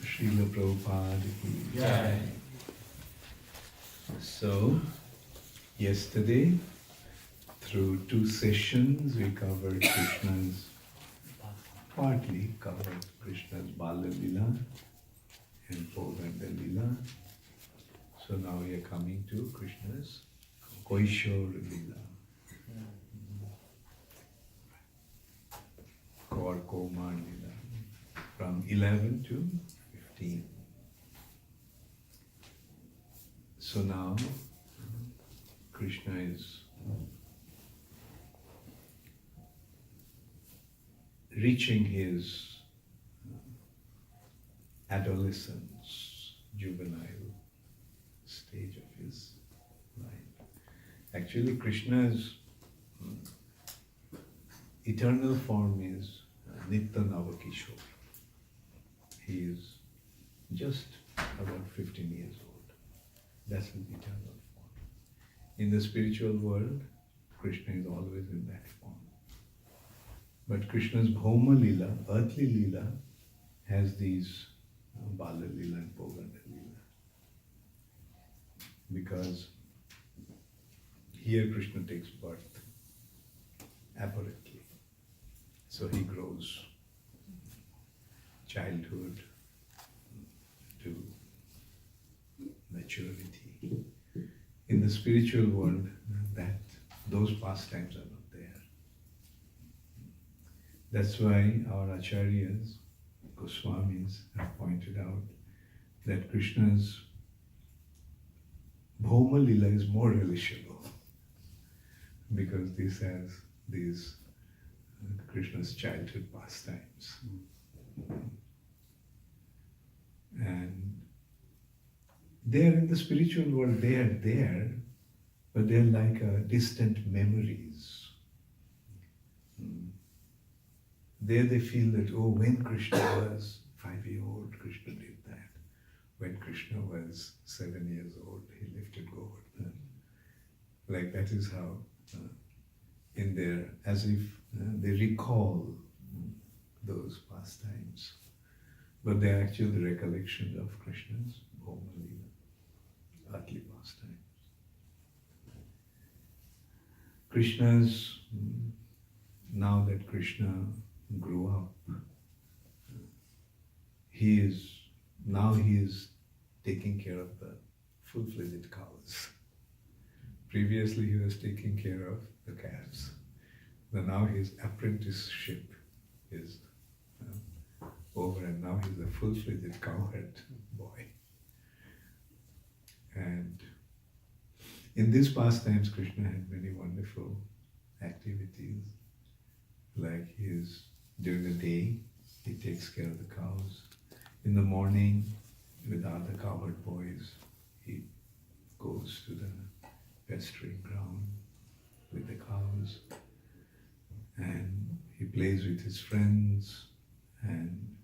Srila Prabhupada ki Jai. So, yesterday, through 2 sessions, we covered partly covered Krishna's Bala Lila and Govardhan Lila. So now we are coming to Krishna's Koishor Lila, or Komar Lila, from 11 to 15. So now Krishna is reaching his adolescence, juvenile stage of his life. Actually, Krishna's eternal form is Nitya Navakishore. He is just about 15 years old. That's his eternal form. In the spiritual world, Krishna is always in that form. But Krishna's Bhauma Lila, earthly Lila, has these Bala Lila and Govardhan Lila. Because here Krishna takes birth apparently. So he grows childhood to maturity. In the spiritual world, those pastimes are not there. That's why our acharyas, Goswamis, have pointed out that Krishna's Bhauma Lila is more relishable because this has these Krishna's childhood pastimes. And they are in the spiritual world, they are there, but they are like distant memories. There they feel that, oh, when Krishna was 5-year-old, Krishna did that. When Krishna was 7 years old, he lifted Govardhan. Like that is how, in there, as if they recall those pastimes. But they are actually the recollections of Krishna's Bhauma Lila, earthly pastimes. Krishna's, now that Krishna grew up, he is taking care of the full-fledged cows. Previously he was taking care of the calves. But now his apprenticeship is over and now he's a full-fledged cowherd boy. And in these pastimes, Krishna had many wonderful activities. Like during the day, he takes care of the cows. In the morning, with the other cowherd boys, he goes to the pasturing ground with the cows. And he plays with his friends. And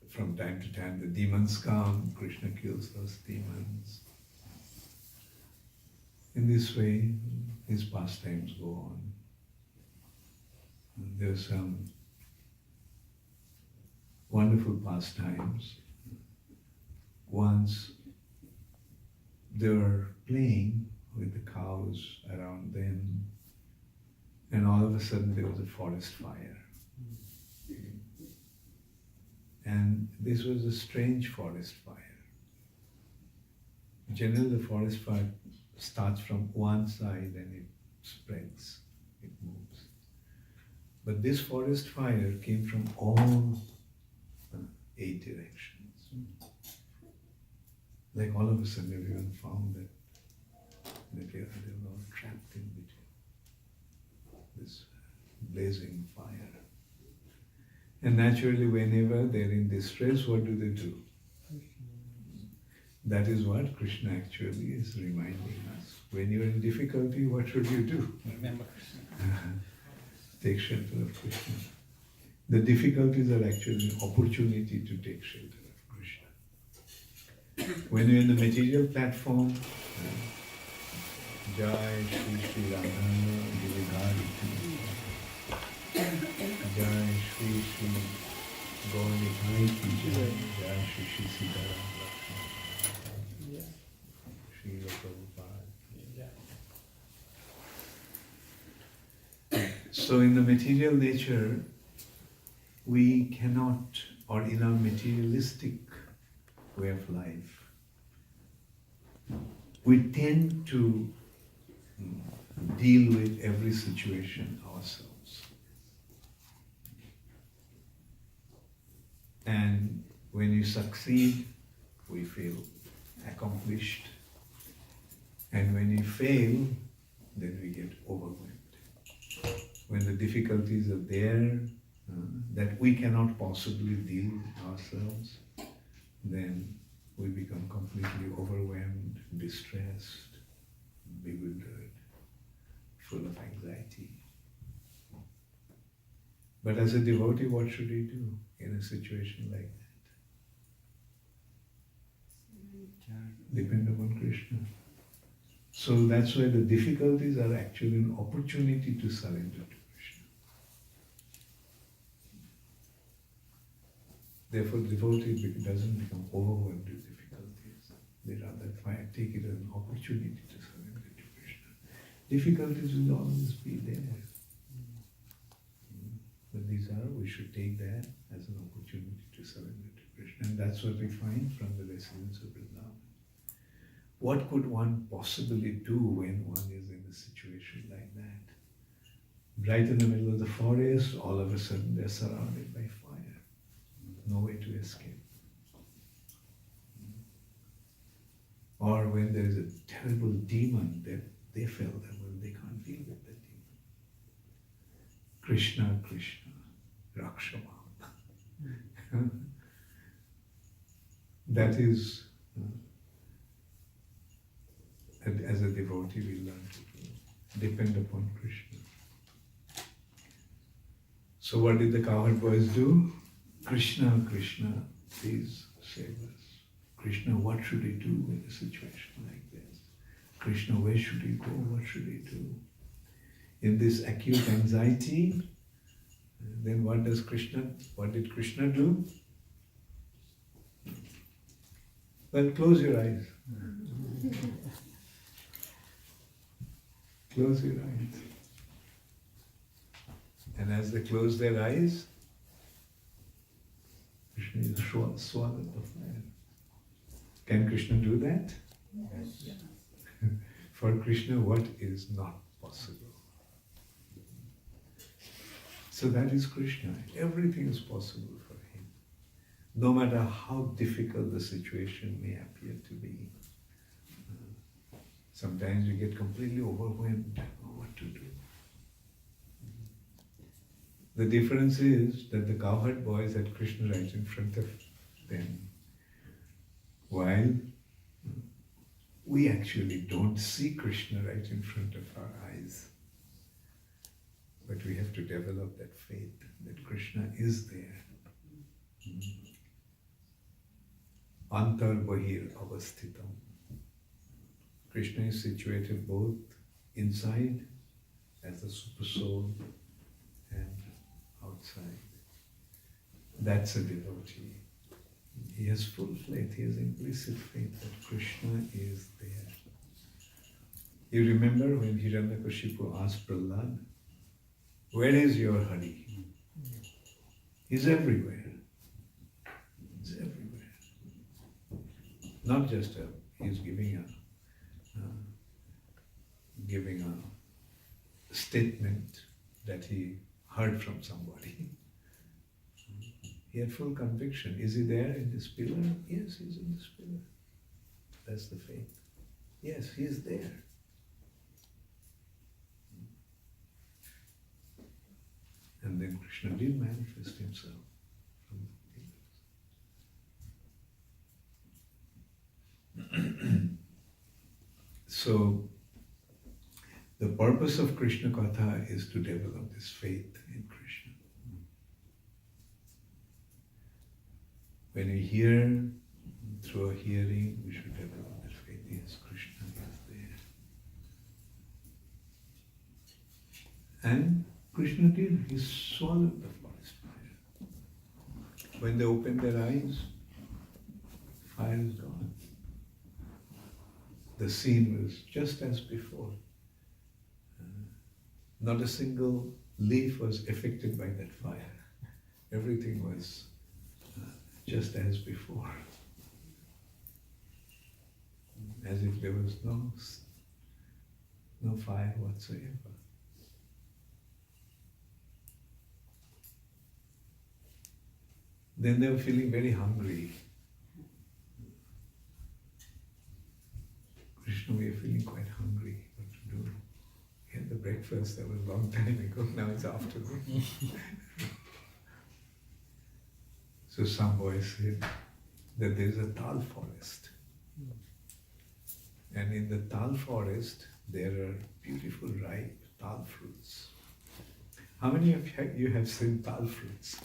from time to time, the demons come. Krishna kills those demons. In this way, his pastimes go on. And there are some wonderful pastimes. Once they were playing with the cows around them, and all of a sudden there was a forest fire. And this was a strange forest fire. Generally, the forest fire starts from one side and it spreads, it moves. But this forest fire came from all 8 directions. Like all of a sudden everyone found that they were all trapped in between this blazing fire. And naturally, whenever they're in distress, what do? That is what Krishna actually is reminding us. When you're in difficulty, what should you do? Remember Krishna. Take shelter of Krishna. The difficulties are actually an opportunity to take shelter of Krishna. When you're in the material platform, Jai Shri Shri Radha Giridhari, Jai Shri Gauri Ki Jai, Jai Shri Shri Sitaram Lakshman, Yeah. Shri Prabhupada. Yeah. So in the material nature, we cannot, or in our materialistic way of life, we tend to deal with every situation ourselves. And when you succeed, we feel accomplished. And when you fail, then we get overwhelmed. When the difficulties are there, that we cannot possibly deal with ourselves, then we become completely overwhelmed, distressed, bewildered, full of anxiety. But as a devotee, what should we do in a situation like that? Depend upon Krishna. So that's why the difficulties are actually an opportunity to surrender to Krishna. Therefore, devotee doesn't become overwhelmed with difficulties. They rather take it as an opportunity to surrender to Krishna. Difficulties will always be there. But we should take that as an opportunity to surrender to Krishna. And that's what we find from the residents of Vrindavan. What could one possibly do when one is in a situation like that? Right in the middle of the forest, all of a sudden they're surrounded by fire. No way to escape. Or when there is a terrible demon that they felt that they can't deal with the demon. Krishna, Krishna, Rakshama. That is, as a devotee, we learn to depend upon Krishna. So what did the cowherd boys do? Krishna, Krishna, please save us. Krishna, what should we do in a situation like this? Krishna, where should we go? What should we do? In this acute anxiety, then what did Krishna do? Well, close your eyes. Close your eyes. And as they close their eyes, Krishna is swallowed the fire. Can Krishna do that? Yes. For Krishna, what is not possible? So that is Krishna. Everything is possible for him. No matter how difficult the situation may appear to be. Sometimes you get completely overwhelmed. Don't know what to do. The difference is that the cowherd boys had Krishna right in front of them, while we actually don't see Krishna right in front of our eyes. But we have to develop that faith that Krishna is there. Antar Bahir Avasthitam. Krishna is situated both inside as the super soul and outside. That's a devotee. He has full faith, he has implicit faith that Krishna is there. You remember when Hiranyakashipu asked Prahlad, where is your Hari? He's everywhere. He's everywhere. Not just he's giving a statement that he heard from somebody. He had full conviction. Is he there in this pillar? Yes, he's in this pillar. That's the faith. Yes, he is there. And then Krishna did manifest himself from the pillars. So, the purpose of Krishna Katha is to develop this faith in Krishna. When we hear, through our hearing, we should develop that faith. Yes, Krishna is there. And Krishna did, he swallowed the forest fire. when they open their eyes, fire is gone. The scene was just as before. Not a single leaf was affected by that fire. Everything was just as before. As if there was no fire whatsoever. Then they were feeling very hungry. Krishna, we are feeling quite hungry. What to do? We had the breakfast, that was a long time ago, now it's afternoon. So some boy said that there is a tal forest. And in the tal forest, there are beautiful ripe tal fruits. How many of you have seen tal fruits?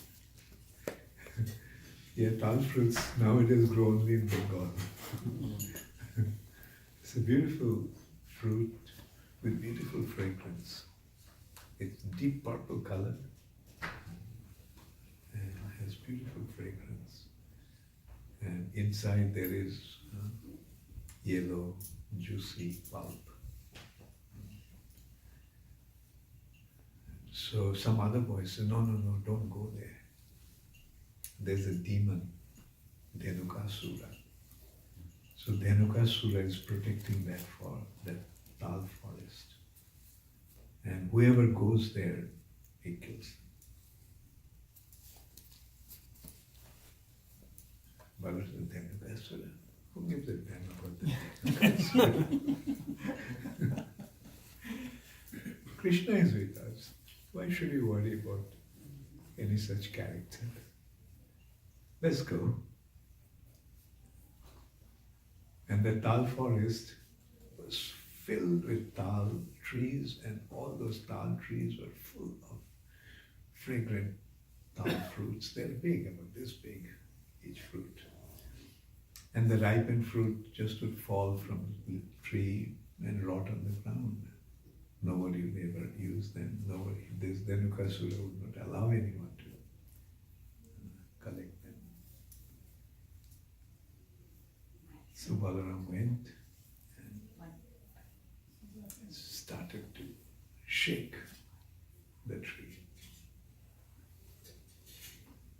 Yeah, tal fruits nowadays grow only in Bengal. It's a beautiful fruit with beautiful fragrance. It's deep purple color and has beautiful fragrance. And inside there is yellow, juicy pulp. So some other boys say, no, don't go there. There's a demon, Dhenukasura. So Dhenukasura is protecting that tal forest. And whoever goes there, he kills them. But Dhenukasura, who gives a damn about Dhenukasura? Krishna is with us. Why should we worry about any such character? Let's go. And the tal forest was filled with tal trees, and all those tal trees were full of fragrant tal fruits. They're big, about this big, each fruit. And the ripened fruit just would fall from the tree and rot on the ground. Nobody would ever use them. This Dhenukasura would not allow anyone to collect them. So Balaram went and started to shake the tree.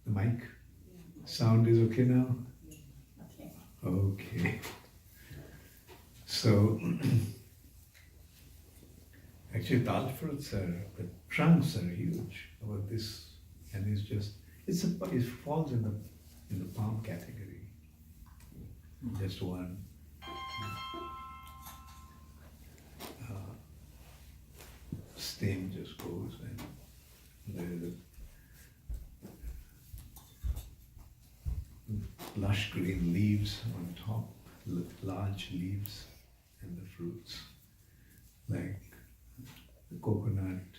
The mic? Sound is okay now? Okay. So, actually tal fruits the trunks are huge, about this, and it falls in the palm category. Just one stem just goes, and there is a lush green leaves on top, large leaves, and the fruits, like the coconut,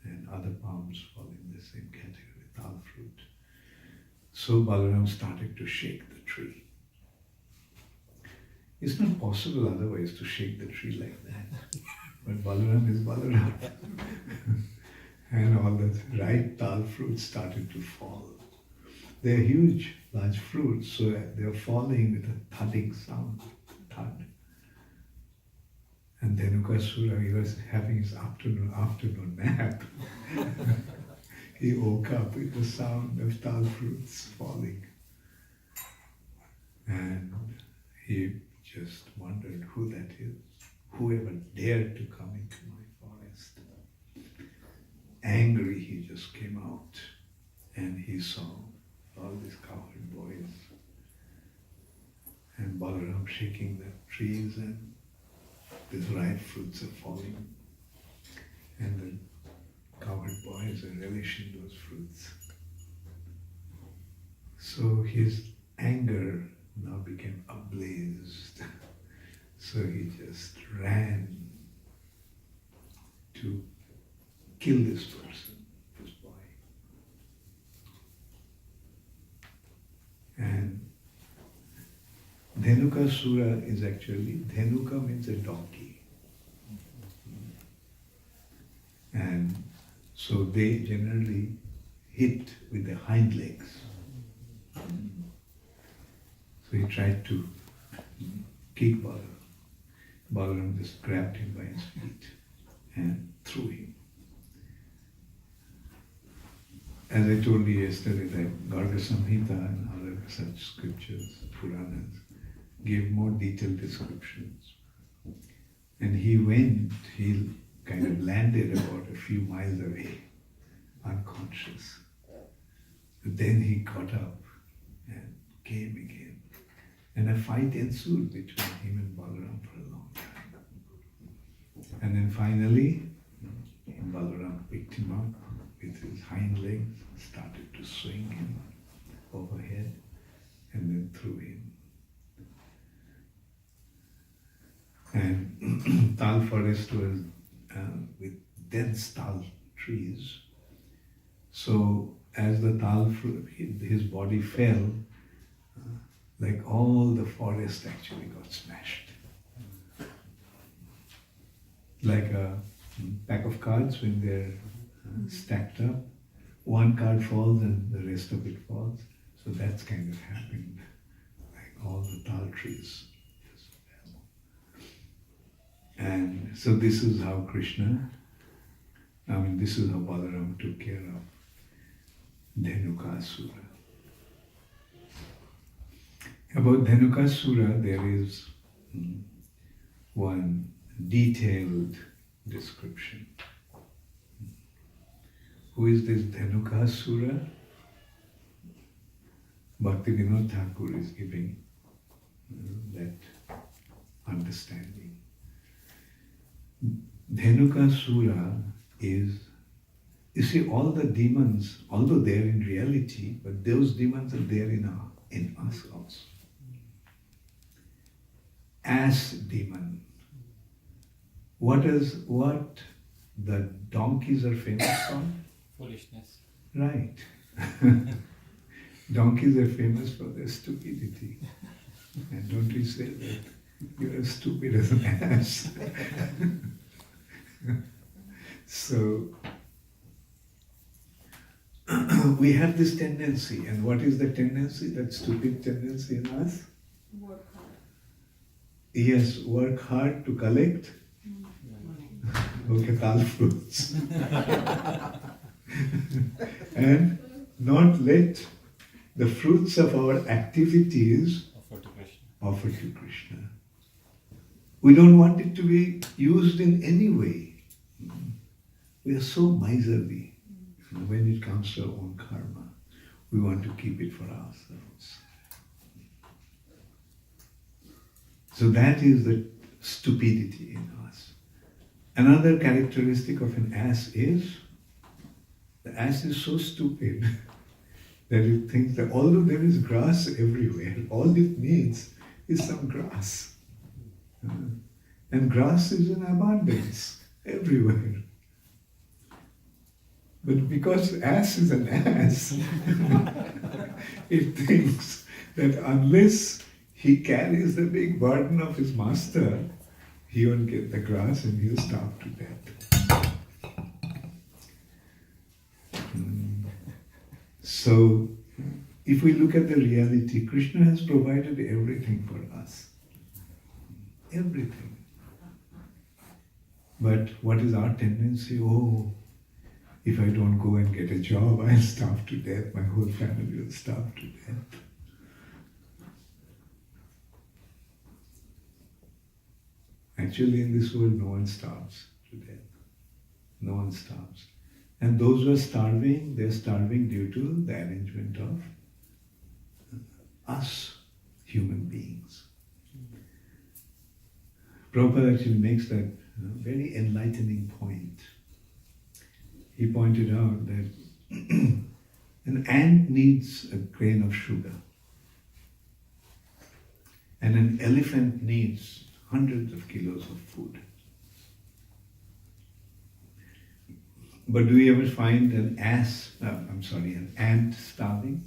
and other palms fall in the same category, tal fruit. So Balaram started to shake the tree. It's not possible otherwise to shake the tree like that. But Balaram is Balaram. And all the ripe tal fruits started to fall. They're huge, large fruits, so they're falling with a thudding sound. Thud. And Dhenukasura, he was having his afternoon nap. He woke up with the sound of tal fruits falling. And he just wondered who that is. Whoever dared to come into my forest. Angry, he just came out and he saw all these cowherd boys and Balaram shaking the trees, and these ripe fruits are falling, and the cowherd boys are relishing those fruits. So his anger now became ablazed. So he just ran to kill this person, this boy. And Dhenukasura is actually, Dhenuka means a donkey. And so they generally hit with the hind legs. So he tried to kick Balaram. Balaram just grabbed him by his feet and threw him. As I told you yesterday, that Garga Samhita and other such scriptures, Puranas, gave more detailed descriptions. And he kind of landed about a few miles away, unconscious. But then he got up and came again. And a fight ensued between him and Balaram for a long time. And then finally, Balaram picked him up with his hind legs, started to swing him overhead, and then threw him. And Tal forest was with dense tal trees. So as the tal fruit, his body fell, like all the forest actually got smashed. Like a pack of cards when they're stacked up, one card falls and the rest of it falls. So that's kind of happened. Like all the tal trees just fell. And so this is how this is how Balaram took care of Dhenukasura. About Dhenukasura, there is one detailed description. Who is this Dhenukasura? Bhaktivinoda Thakur is giving that understanding. Dhenukasura is, you see, all the demons, although they are in reality, but those demons are there in us also. Ass demon. What the donkeys are famous for? Foolishness. Right. Donkeys are famous for their stupidity. And don't we say that you're as stupid as an ass? So, we have this tendency, and what is the tendency, that stupid tendency in us? Work hard. Yes, work hard to collect tal fruits. And not let the fruits of our activities offer to Krishna. We don't want it to be used in any way. We are so miserly. When it comes to our own karma, we want to keep it for ourselves. So that is the stupidity in us. Another characteristic of an ass is, the ass is so stupid that it thinks that although there is grass everywhere, all it needs is some grass. And grass is in abundance everywhere. But because ass is an ass, it thinks that unless he carries the big burden of his master, he won't get the grass and he'll starve to death. So, if we look at the reality, Krishna has provided everything for us. Everything. But what is our tendency? Oh, if I don't go and get a job, I'll starve to death. My whole family will starve to death. Actually, in this world, no one starves to death. No one starves. And those who are starving, they're starving due to the arrangement of us, human beings. Prabhupada actually makes that very enlightening point. He pointed out that an ant needs a grain of sugar, and an elephant needs hundreds of kilos of food. But do you ever find an ant starving?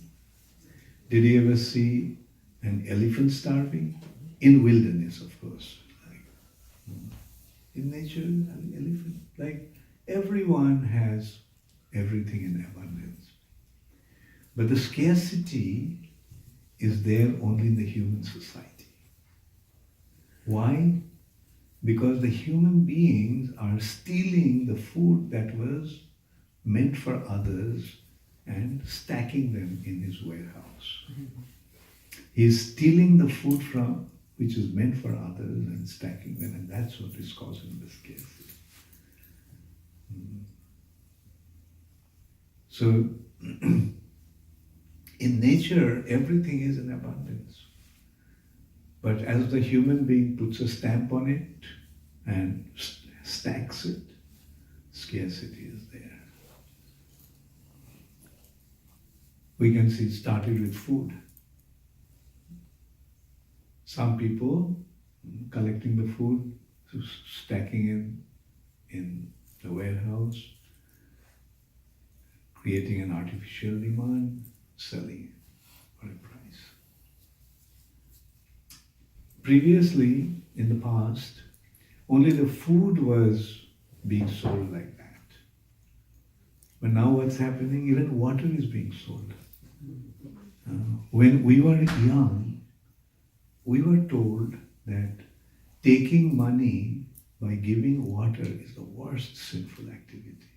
Did you ever see an elephant starving? In wilderness, of course. In nature, an elephant, everyone has everything in abundance. But the scarcity is there only in the human society. Why? Because the human beings are stealing the food that was meant for others and stacking them in his warehouse. He is stealing the food from which is meant for others and stacking them, and that's what is causing the scarcity. So, in nature, everything is in abundance. But as the human being puts a stamp on it and stacks it, scarcity is there. We can see it started with food. Some people collecting the food, stacking it in the warehouse, creating an artificial demand, selling it for a price. Previously, in the past, only the food was being sold like that. But now what's happening? Even water is being sold. When we were young, we were told that taking money by giving water is the worst sinful activity.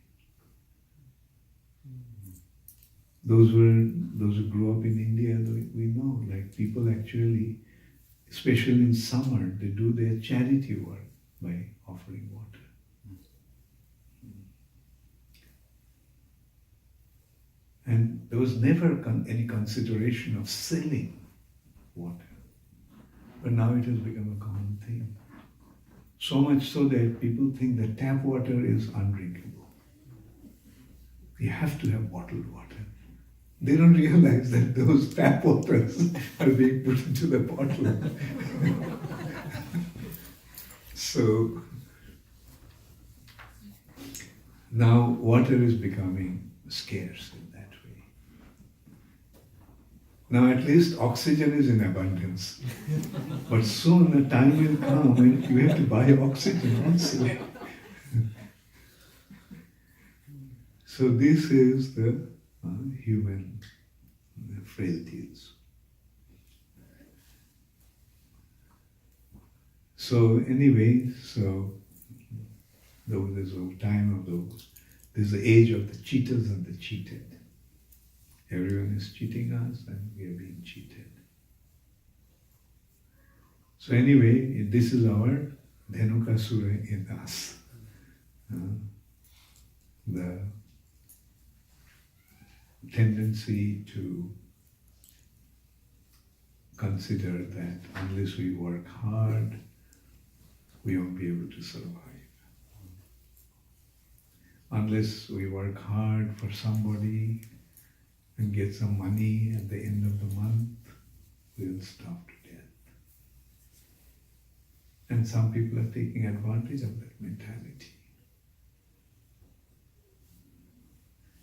Those who grew up in India, we know, like people actually, especially in summer, they do their charity work by offering water. And there was never any consideration of selling water. But now it has become a common thing. So much so that people think that tap water is undrinkable. You have to have bottled water. They don't realize that those tap waters are being put into the bottle. So now water is becoming scarce in that way. Now at least oxygen is in abundance. But soon a time will come when you have to buy oxygen also. So this is the human frailties. So anyway, there's a time of those. There's the age of the cheaters and the cheated. Everyone is cheating us and we are being cheated. So anyway, this is our Dhenukasura in us. The tendency to consider that unless we work hard, we won't be able to survive. Unless we work hard for somebody and get some money at the end of the month, we'll starve to death. And some people are taking advantage of that mentality.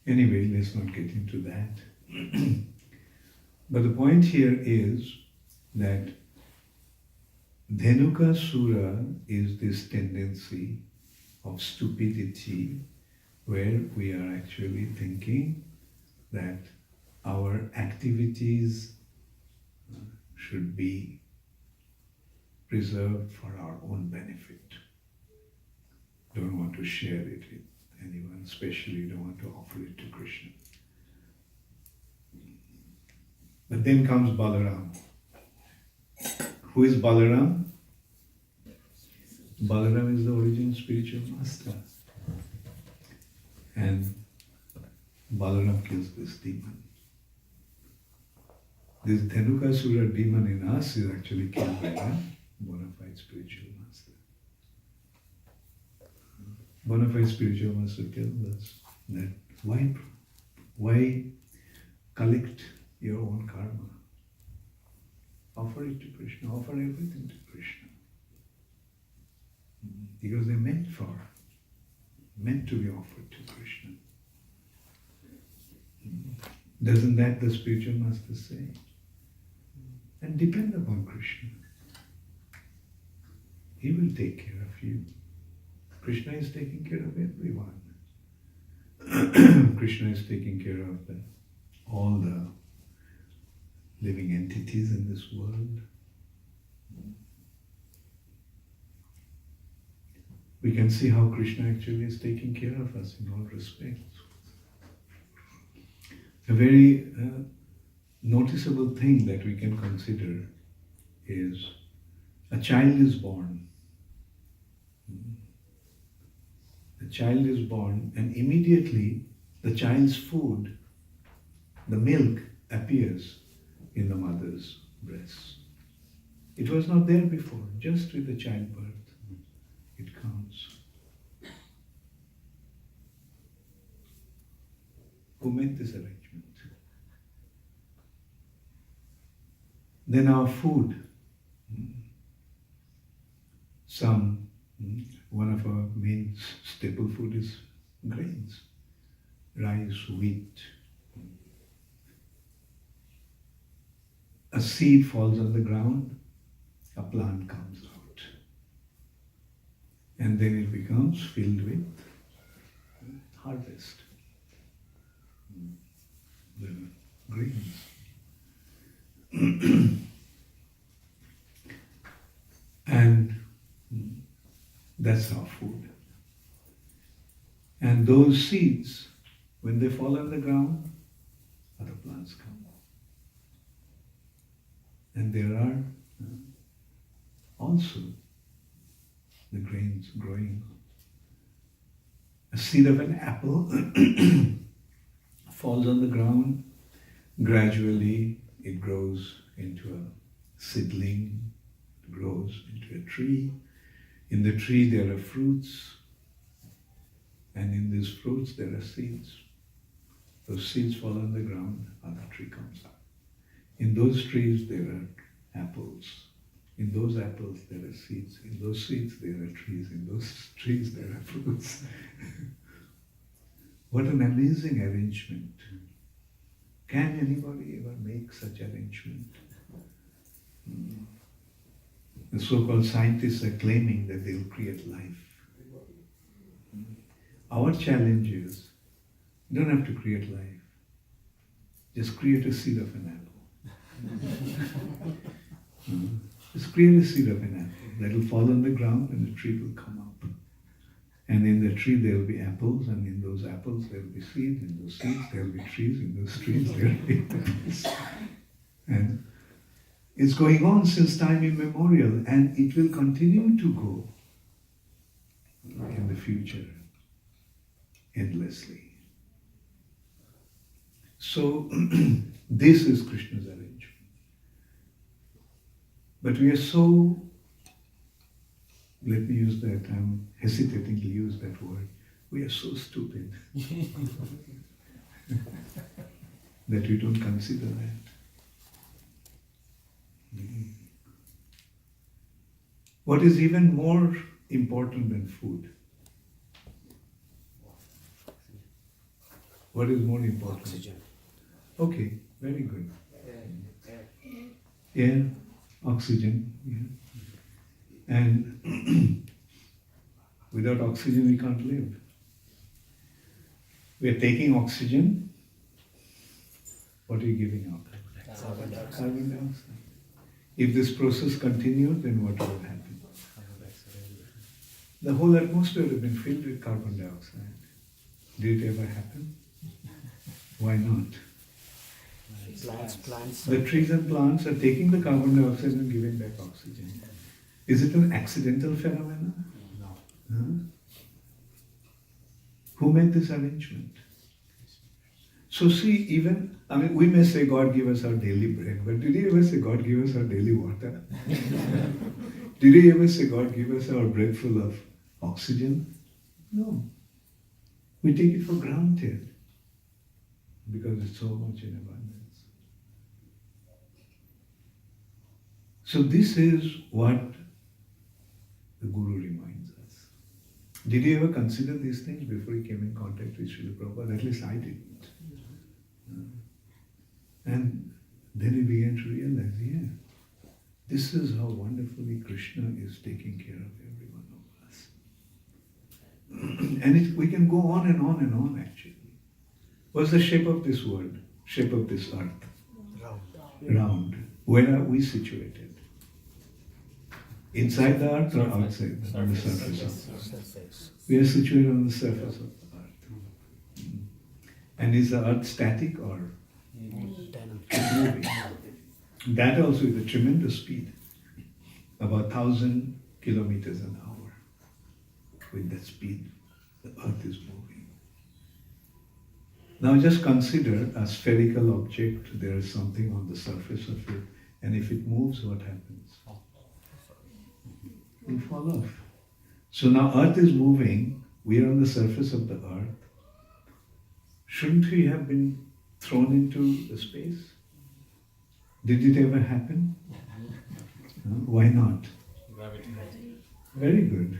Anyway, let's not get into that. But the point here is that Dhenuka Sura is this tendency of stupidity where we are actually thinking that our activities should be preserved for our own benefit. Don't want to share it with anyone, especially don't want to offer it to Krishna. But then comes Balaram. Who is Balaram? Balaram is the original spiritual master. And Balaram kills this demon. This Dhenukasura demon in us is actually killed by a bona fide spiritual master. Bona fide spiritual master tells us that why collect your own karma? Offer it to Krishna, offer everything to Krishna. Because they're meant to be offered to Krishna. Doesn't that the spiritual master say? And depend upon Krishna. He will take care of you. Krishna is taking care of everyone. Krishna is taking care of the all the living entities in this world. We can see how Krishna actually is taking care of us in all respects. A very noticeable thing that we can consider is a child is born. The child is born and immediately the child's food, the milk, appears in the mother's breast. It was not there before, just with the childbirth it comes. Who made this arrangement? Then our food. One of our main staple food is grains, rice, wheat. A seed falls on the ground, a plant comes out. And then it becomes filled with harvest. The grains. And that's our food. And those seeds, when they fall on the ground, other plants come. And there are also the grains growing. A seed of an apple falls on the ground. Gradually it grows into a seedling, grows into a tree. In the tree there are fruits, and in these fruits there are seeds. Those seeds fall on the ground, another tree comes up. In those trees there are apples. In those apples there are seeds. In those seeds there are trees. In those trees there are fruits. What an amazing arrangement. Can anybody ever make such arrangement? The so-called scientists are claiming that they'll create life. Our challenge is, you don't have to create life. Just create a seed of an apple. Just create a seed of an apple that will fall on the ground and the tree will come up. And in the tree there will be apples, and in those apples there will be seeds, in those seeds there will be trees, in those trees there will be apples. And it's going on since time immemorial, and it will continue to go in the future endlessly. So this is Krishna's arrangement. But we are so, let me use that, I'm hesitating to use that word, we are so stupid that we don't consider that. What is even more important than food? What is more important? Oxygen. Okay, very good. Air, oxygen. Yeah. And without oxygen we can't live. We are taking oxygen. What are you giving out? Carbon dioxide. Carbon dioxide. If this process continued, then what would happen? The whole atmosphere would have been filled with carbon dioxide. Did it ever happen? Why not? Plants. The trees and plants are taking the carbon dioxide and giving back oxygen. Is it an accidental phenomenon? No. Huh? Who made this arrangement? So see, we may say God give us our daily bread, but did he ever say God give us our daily water? Did he ever say God give us our bread full of oxygen? No. We take it for granted because it's so much in abundance. So this is what the Guru reminds us. Did he ever consider these things before he came in contact with Srila Prabhupada? At least I didn't. And then he began to realize, this is how wonderfully Krishna is taking care of every one of us. And we can go on and on and on actually. What's the shape of this world? shape of this earth? Round. Round. Where are we situated? Inside the earth or outside? On the surface of the earth. Surface. We are situated on the surface of the earth. And is the earth static or moving? That also is a tremendous speed. About 1,000 kilometers an hour. With that speed, the earth is moving. Now just consider a spherical object, there is something on the surface of it, and if it moves, what happens? It will fall off. So now earth is moving, we are on the surface of the earth. Shouldn't we have been thrown into the space? Did it ever happen? Why not? Gravity. Very good.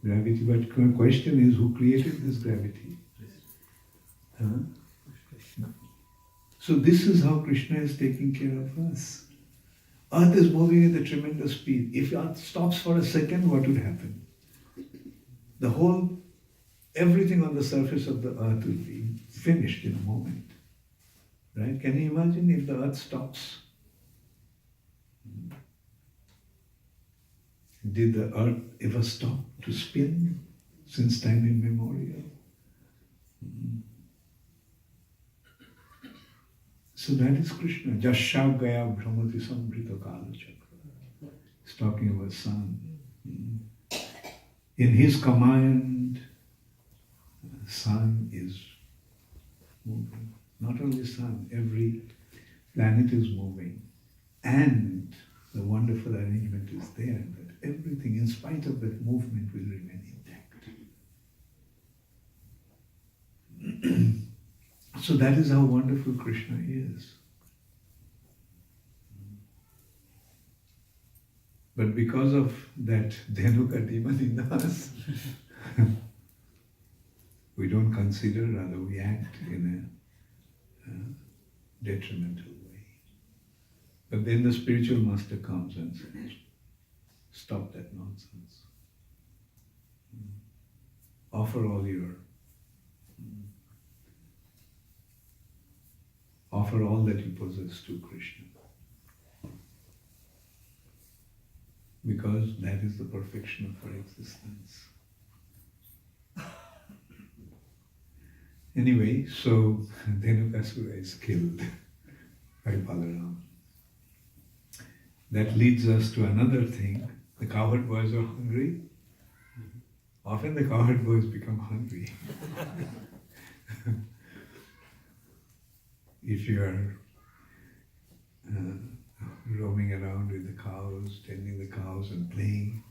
Gravity, but the question is, who created this gravity? So this is how Krishna is taking care of us. Earth is moving at a tremendous speed. If Earth stops for a second, what would happen? Everything on the surface of the earth will be finished in a moment. Right? Can you imagine if the earth stops? Did the earth ever stop to spin since time immemorial? So that is Krishna. Jasya Gaya Brahmati Sambrita Kala Chakra. He's talking about sun. In his command, sun is moving. Not only sun, every planet is moving. And the wonderful arrangement is there that everything, in spite of that movement, will remain intact. So that is how wonderful Krishna is. But because of that Dhenuka demon in us, we don't consider, rather we act in a detrimental way. But then the spiritual master comes and says, stop that nonsense. Offer all that you possess to Krishna. Because that is the perfection of our existence. Anyway, so Dhenukasura is killed by Balaram. That leads us to another thing. The cowherd boys are hungry. Often the cowherd boys become hungry. If you are roaming around with the cows, tending the cows and playing,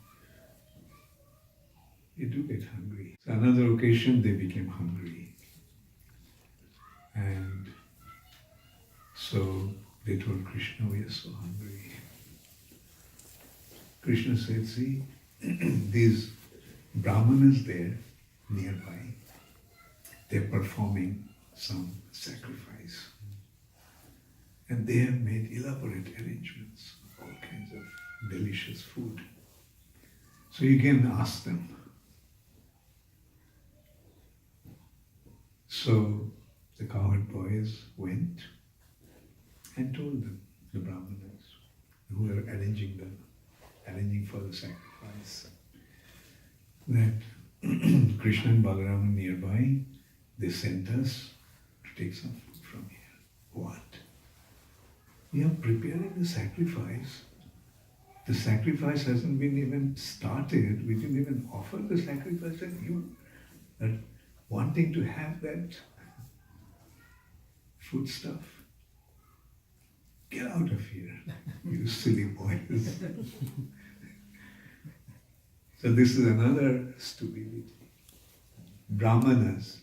you do get hungry. So another occasion they became hungry. And so they told Krishna, we are so hungry. Krishna said, see, these brahmanas there nearby, they're performing some sacrifice. And they have made elaborate arrangements, all kinds of delicious food. So you can ask them. So the cowherd boys went and told them, the brahmanas who were arranging for the sacrifice, that Krishna and Balaram are nearby. They sent us to take some food from here. What? We are preparing the sacrifice. The sacrifice hasn't been even started. We didn't even offer the sacrifice, and you are wanting to have that food stuff. Get out of here, you silly boys. So this is another stupidity. Brahmanas,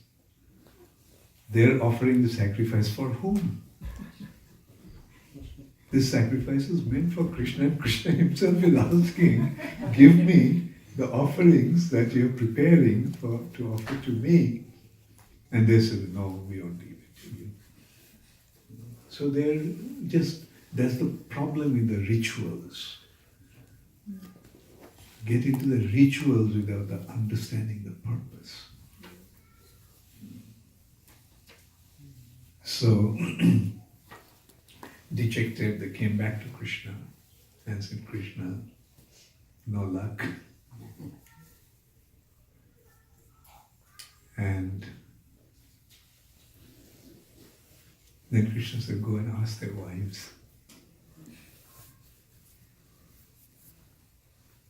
they're offering the sacrifice for whom? This sacrifice is meant for Krishna, and Krishna himself is asking, give me the offerings that you're preparing to offer to me. And they said, no, we won't give it to you. So that's the problem with the rituals. Get into the rituals without the understanding the purpose. So, dejected, they came back to Krishna and said, Krishna, no luck. And then Krishna said, go and ask their wives.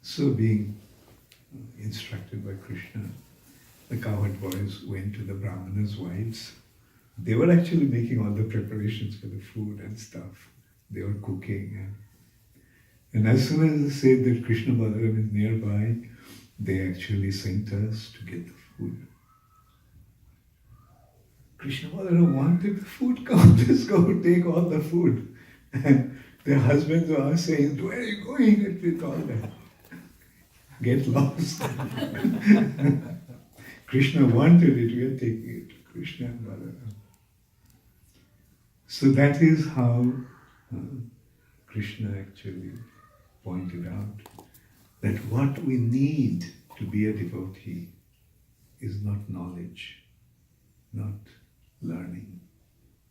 So being instructed by Krishna, the cowherd boys went to the Brahmana's wives. They were actually making all the preparations for the food and stuff. They were cooking. And as soon as they said that Krishna Balaram is nearby, they actually sent us to get the food. Krishna Balaram wanted the food, come, let's go take all the food. And their husbands were saying, where are you going with all that? Get lost. Krishna wanted it, we are taking it to Krishna and Balaram. So that is how Krishna actually pointed out that what we need to be a devotee is not knowledge, not learning,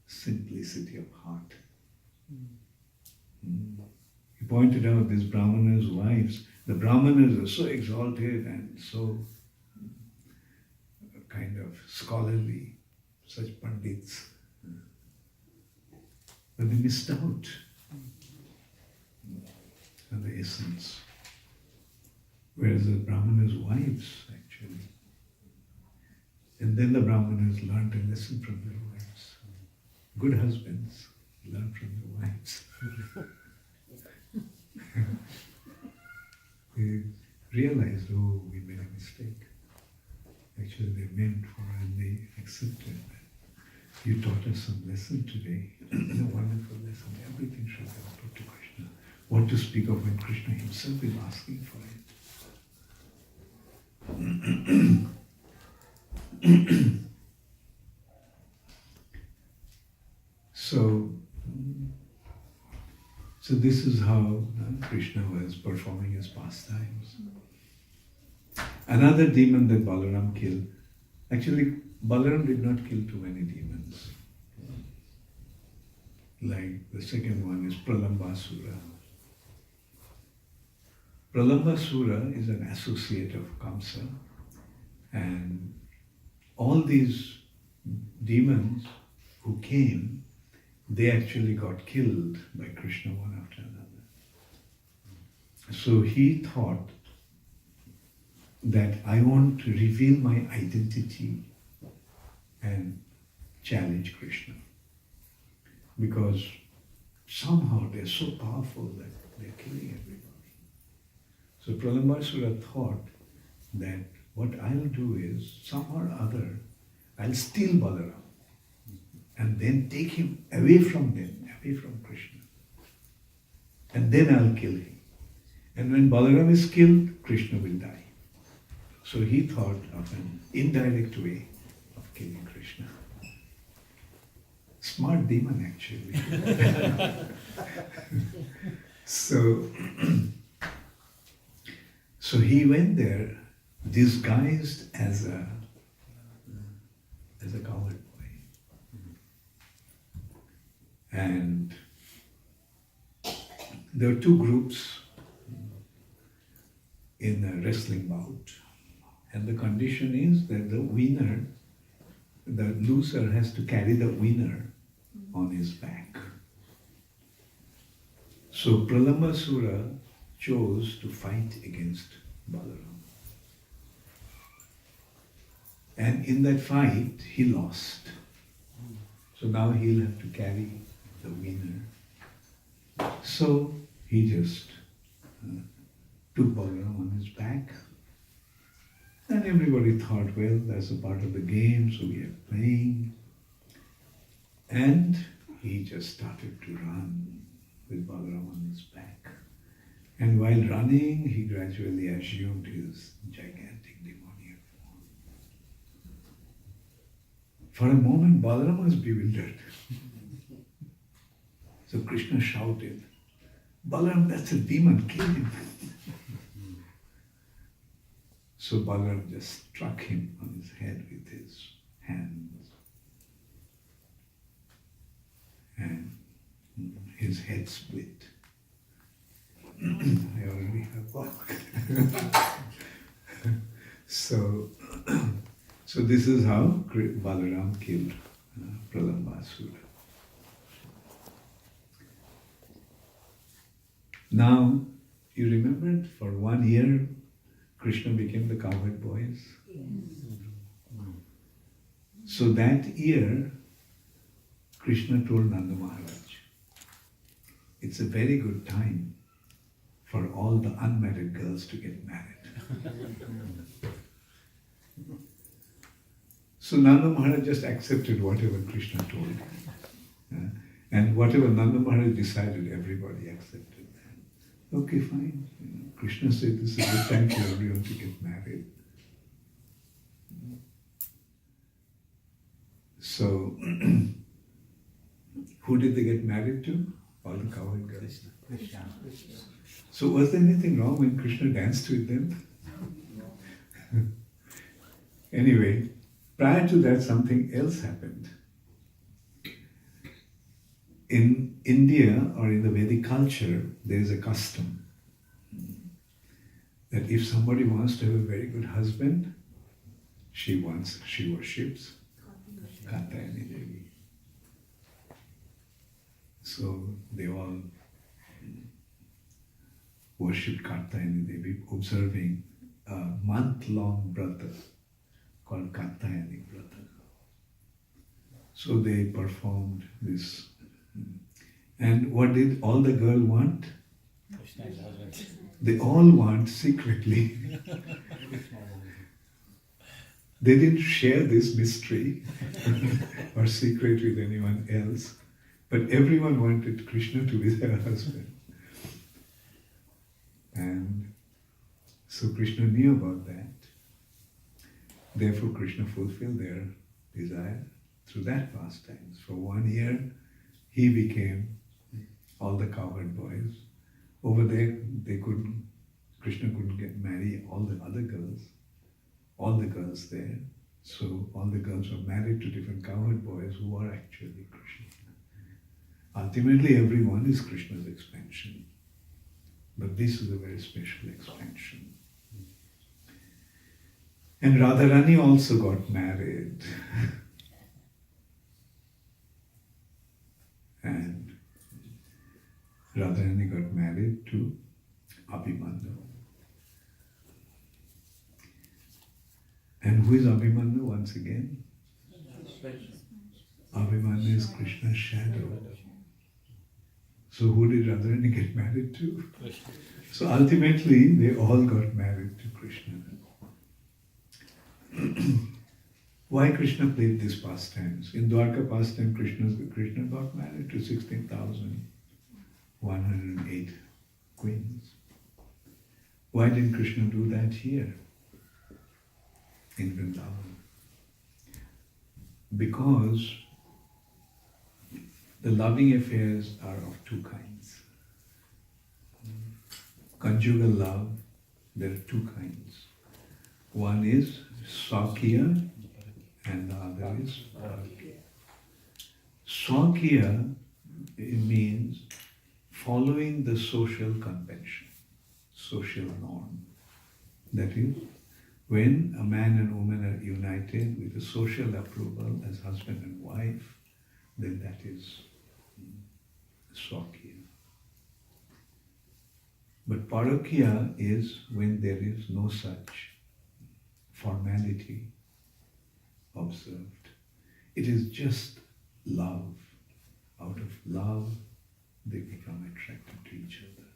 simplicity of heart. He pointed out these Brahmanas' wives. The Brahmanas are so exalted and so kind of scholarly, such pandits. But they missed out on the essence. Whereas the Brahmanas' wives actually. And then the Brahmanas learned a lesson from their wives. Good husbands learn from their wives. They realized, oh, we made a mistake. Actually, they meant for and they accepted that. You taught us some lesson today, a wonderful lesson. Everything should be offered to Krishna. What to speak of when Krishna himself is asking for it. So this is how Krishna was performing his pastimes. Another demon that Balaram killed, actually Balaram did not kill too many demons. Like the second one is Pralambasura. Pralambasura is an associate of Kamsa, and all these demons who came, they actually got killed by Krishna one after another. So he thought that I want to reveal my identity and challenge Krishna. Because somehow they're so powerful that they're killing everybody. So Pralambasura thought that what I'll do is, somehow or other, I'll steal Balaram and then take him away from them, away from Krishna. And then I'll kill him. And when Balaram is killed, Krishna will die. So he thought of an indirect way of killing Krishna. Smart demon actually. So he went there disguised as a cowherd boy. And there were two groups in a wrestling bout. And the condition is that the winner, the loser has to carry the winner on his back. So Pralambasura chose to fight against Balaram. And in that fight, he lost. So now he'll have to carry the winner. So he just took Balaram on his back. And everybody thought, well, that's a part of the game, so we are playing. And he just started to run with Balaram on his back. And while running, he gradually assumed his gigantic demoniac form. For a moment, Balaram was bewildered. So Krishna shouted, Balaram, that's a demon, kill him. So Balaram just struck him on his head with his hands. his head split. I already have one. So, so this is how Balaram killed Pralambasura. Now, you remember for 1 year, Krishna became the cowherd boys? So that year, Krishna told Nanda Maharaj, it's a very good time for all the unmarried girls to get married. So Nanda Maharaj just accepted whatever Krishna told him. And whatever Nanda Maharaj decided, everybody accepted that. Okay, fine. Krishna said this is a good time for everyone to get married. So, who did they get married to? All the cowherd girls. Krishna. So was there anything wrong when Krishna danced with them? Anyway, prior to that, something else happened. In India or in the Vedic culture, there is a custom that if somebody wants to have a very good husband, she worships Katyayani Devi. So they all worshipped Katyayani Devi, observing a month-long vrata called Katyayani Vrata. So they performed this. And what did all the girls want? Krishna's husband. They all want secretly. They didn't share this mystery or secret with anyone else, but everyone wanted Krishna to be their husband. And so Krishna knew about that. Therefore Krishna fulfilled their desire through that pastimes. For 1 year, he became all the cowherd boys. Over there, Krishna couldn't marry all the other girls, all the girls there. So all the girls were married to different cowherd boys who are actually Krishna. Ultimately, everyone is Krishna's expansion. But this is a very special expansion. And Radharani also got married. And Radharani got married to Abhimanyu. And who is Abhimanyu once again? Abhimanyu is Krishna's shadow. So who did Radharani get married to? So ultimately, they all got married to Krishna. Why Krishna played these pastimes? In Dwarka pastime, Krishna got married to 16,108 queens. Why didn't Krishna do that here in Vrindavan? Because the loving affairs are of two kinds. Conjugal love, there are two kinds. One is Swakya and the other is Parakya. Swakya means following the social convention, social norm. That is, when a man and woman are united with a social approval as husband and wife, then that is Swakya. But Parakya is when there is no such formality observed. It is just love. Out of love, they become attracted to each other.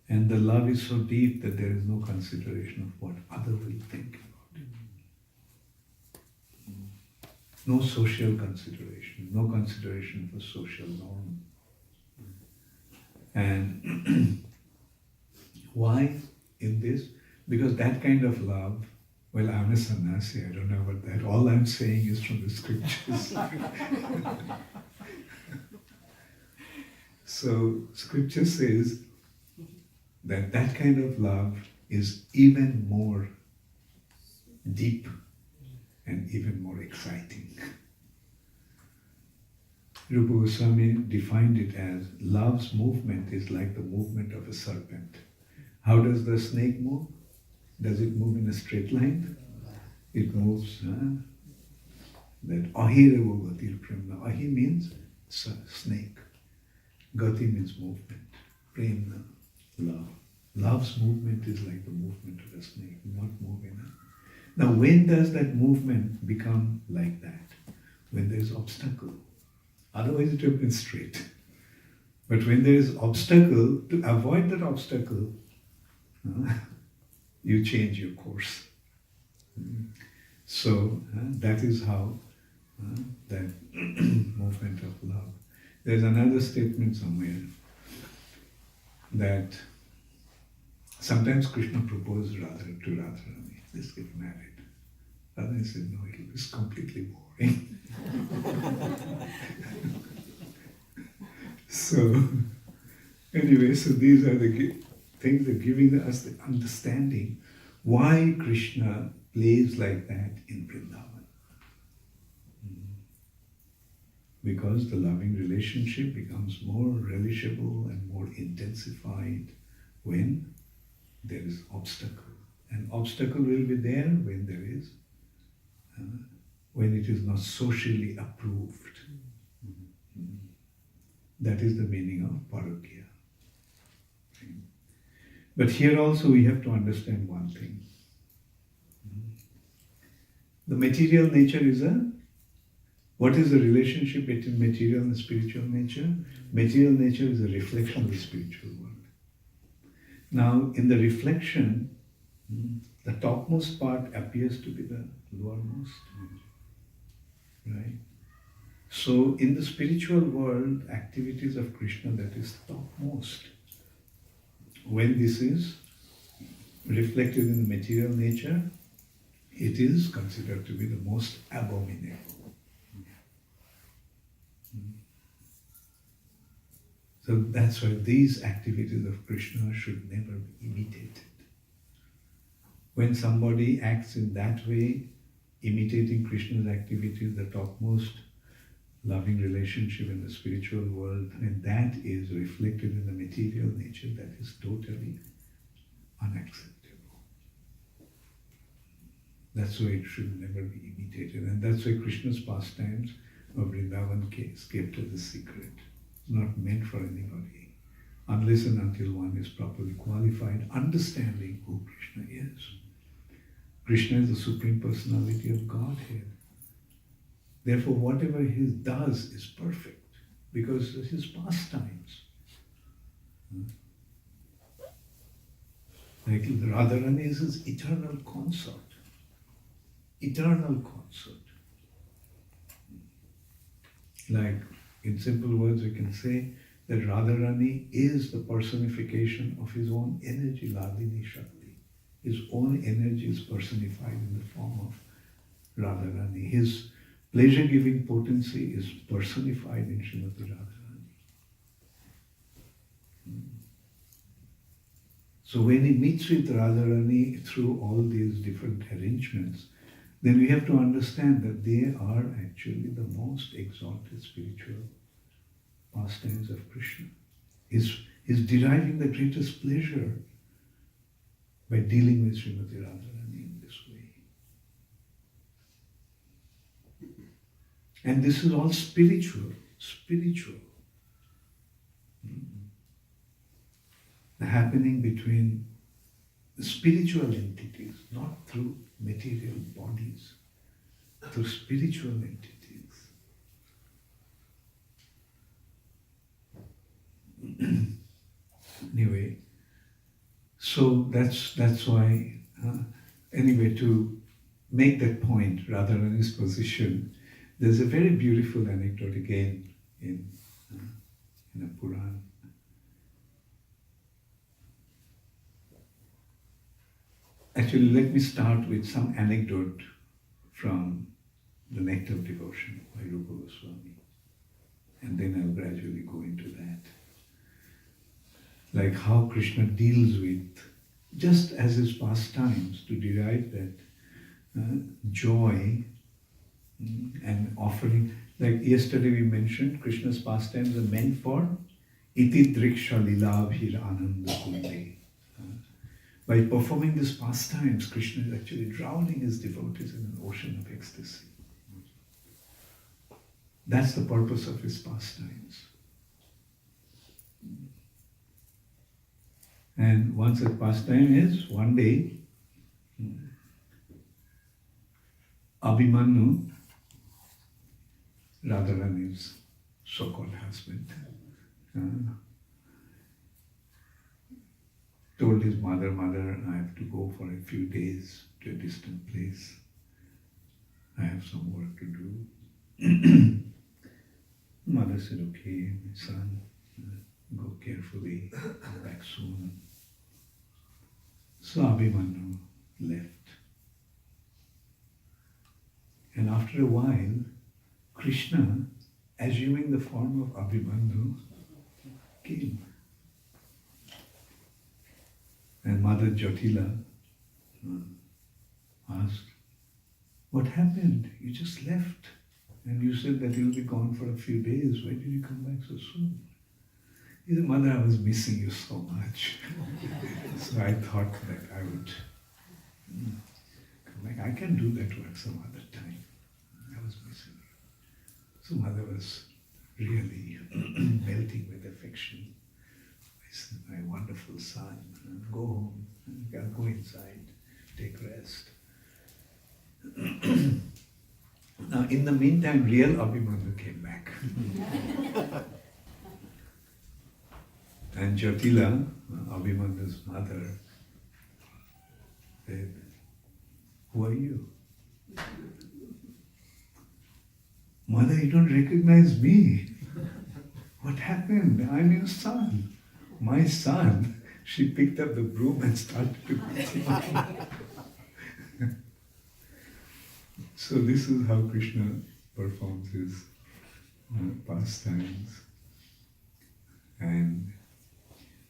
And the love is so deep that there is no consideration of what other will think about it. No social consideration, no consideration for social norm. And why in this? Because that kind of love, well, I'm a sannyasi, I don't know about that. All I'm saying is from the scriptures. So, scripture says that that kind of love is even more deep and even more exciting. Rupa Goswami defined it as love's movement is like the movement of a serpent. How does the snake move? Does it move in a straight line? It moves that ahirevo gatir premna. Ahi means snake. Gati means movement. Premna, love. Love's movement is like the movement of a snake, not moving. Now, when does that movement become like that? When there is obstacle. Otherwise it will be straight. But when there is obstacle, to avoid that obstacle, you change your course. So that is how that movement of love. There's another statement somewhere that sometimes Krishna proposed to Radharani, let's get married. Radharani said, no, it's completely boring. So, anyway, so these are the things that are giving us the understanding why Krishna plays like that in Vrindavan. Because the loving relationship becomes more relishable and more intensified when there is obstacle. And obstacle will be there when there is, when it is not socially approved. That is the meaning of paragya. But here also we have to understand one thing. The material nature is what is the relationship between material and spiritual nature? Material nature is a reflection of the spiritual world. Now, in the reflection, the topmost part appears to be the lowermost. Right? So, in the spiritual world, activities of Krishna, that is topmost. When this is reflected in the material nature, it is considered to be the most abominable. So that's why these activities of Krishna should never be imitated. When somebody acts in that way, imitating Krishna's activities, the topmost loving relationship in the spiritual world, and that is reflected in the material nature, that is totally unacceptable. That's why it should never be imitated. And that's why Krishna's pastimes of Vrindavan kept as a secret. Not meant for anybody, unless and until one is properly qualified, understanding who Krishna is. Krishna is the Supreme Personality of Godhead. Therefore, whatever he does is perfect, because of his pastimes. Like Radharani is his eternal consort. Eternal consort. Like, in simple words, we can say that Radharani is the personification of his own energy, Ladini Shakti. His own energy is personified in the form of Radharani. His pleasure-giving potency is personified in Srimati Radharani. So when he meets with Radharani through all these different arrangements, then we have to understand that they are actually the most exalted spiritual pastimes of Krishna. He's deriving the greatest pleasure by dealing with Srimati Radharani in this way. And this is all spiritual. The happening between the spiritual entities, not through material bodies, through spiritual entities. Anyway, so that's why, anyway, to make that point, Radharani's position, there's a very beautiful anecdote again in a Puran. Actually, let me start with some anecdote from the Nectar of Devotion by Rupa Goswami, and then I'll gradually go into that. Like how Krishna deals with, just as his pastimes, to derive that joy and offering. Like yesterday we mentioned, Krishna's pastimes are meant for iti driksha lilabhir ananda kunde. By performing these pastimes, Krishna is actually drowning his devotees in an ocean of ecstasy. That's the purpose of his pastimes. And once a pastime is, one day, Abhimanyu, Radharani's so-called husband, told his mother, "Mother, I have to go for a few days to a distant place. I have some work to do." Mother said, "Okay, my son, go carefully, come back soon." So Abhimanyu left. And after a while, Krishna, assuming the form of Abhimanyu, came. And Mother Jyotila asked, "What happened? You just left. And you said that you'll be gone for a few days. Why did you come back so soon?" He said, "Mother, I was missing you so much." So I thought that I would come back. I can do that work some other time. I was missing you. So Mother was really melting with affection. I said, "My wonderful son, go home, go inside, take rest." Now, in the meantime, real Abhimanyu came back. And Jyotila, Abhimanyu's mother, said, "Who are you?" "Mother, you don't recognize me. What happened? I'm your son." "My son?" She picked up the broom and started to beat him. So this is how Krishna performs his pastimes. And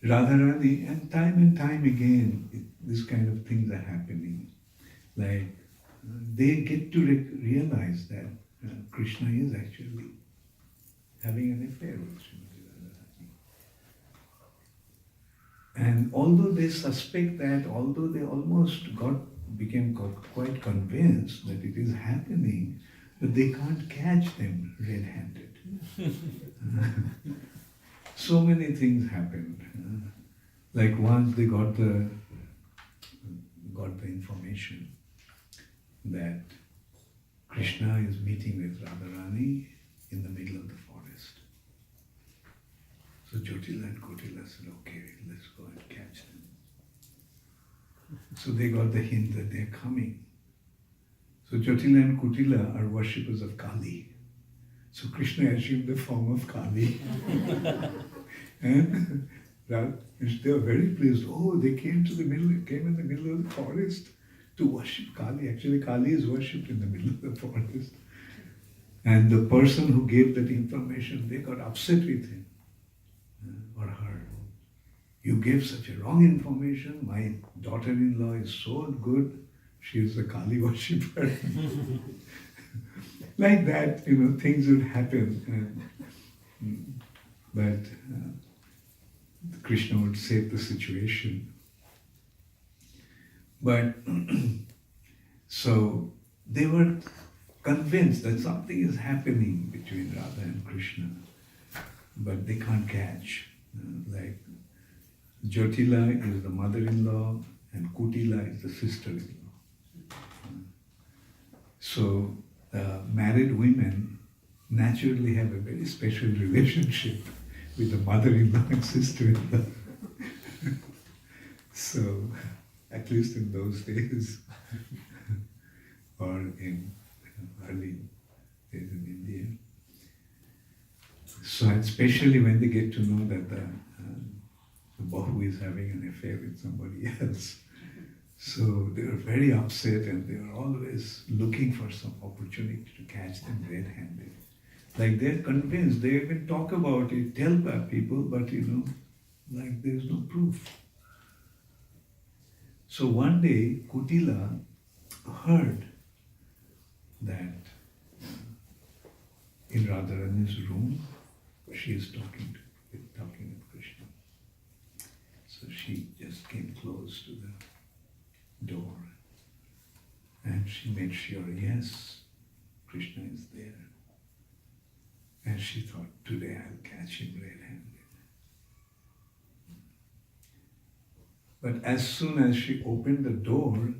Radharani, and time again, this kind of things are happening. Like, they get to realize that Krishna is actually having an affair with Srimati Radharani. And although they suspect that, although they almost became quite convinced that it is happening, but they can't catch them red-handed. So many things happened. Like once they got the information that Krishna is meeting with Radharani in the middle of the forest. So Jyotila and Kotila said, "Okay, let's go and catch them." So they got the hint that they're coming. So Jyotila and Kutila are worshippers of Kali. So Krishna assumed the form of Kali. And they were very pleased. Oh, they came in the middle of the forest to worship Kali. Actually, Kali is worshipped in the middle of the forest. And the person who gave that information, they got upset with him or her. "You gave such a wrong information. My daughter-in-law is so good. She is a Kali worshipper." Like that, things would happen. But Krishna would save the situation. But so they were convinced that something is happening between Radha and Krishna, but they can't catch. Like Jyotila is the mother-in-law and Kutila is the sister-in-law. So married women naturally have a very special relationship with the mother-in-law and sister-in-law. So, at least in those days, or in early days in India. So, especially when they get to know that the Bahu is having an affair with somebody else. So they were very upset and they were always looking for some opportunity to catch them red-handed. Like they're convinced, they even talk about it, tell people, but like there's no proof. So one day, Kutila heard that in Radharani's room, she is talking with Krishna. So she just came close to the door and she made sure, yes, Krishna is there. And she thought, today I'll catch him red-handed. But as soon as she opened the door,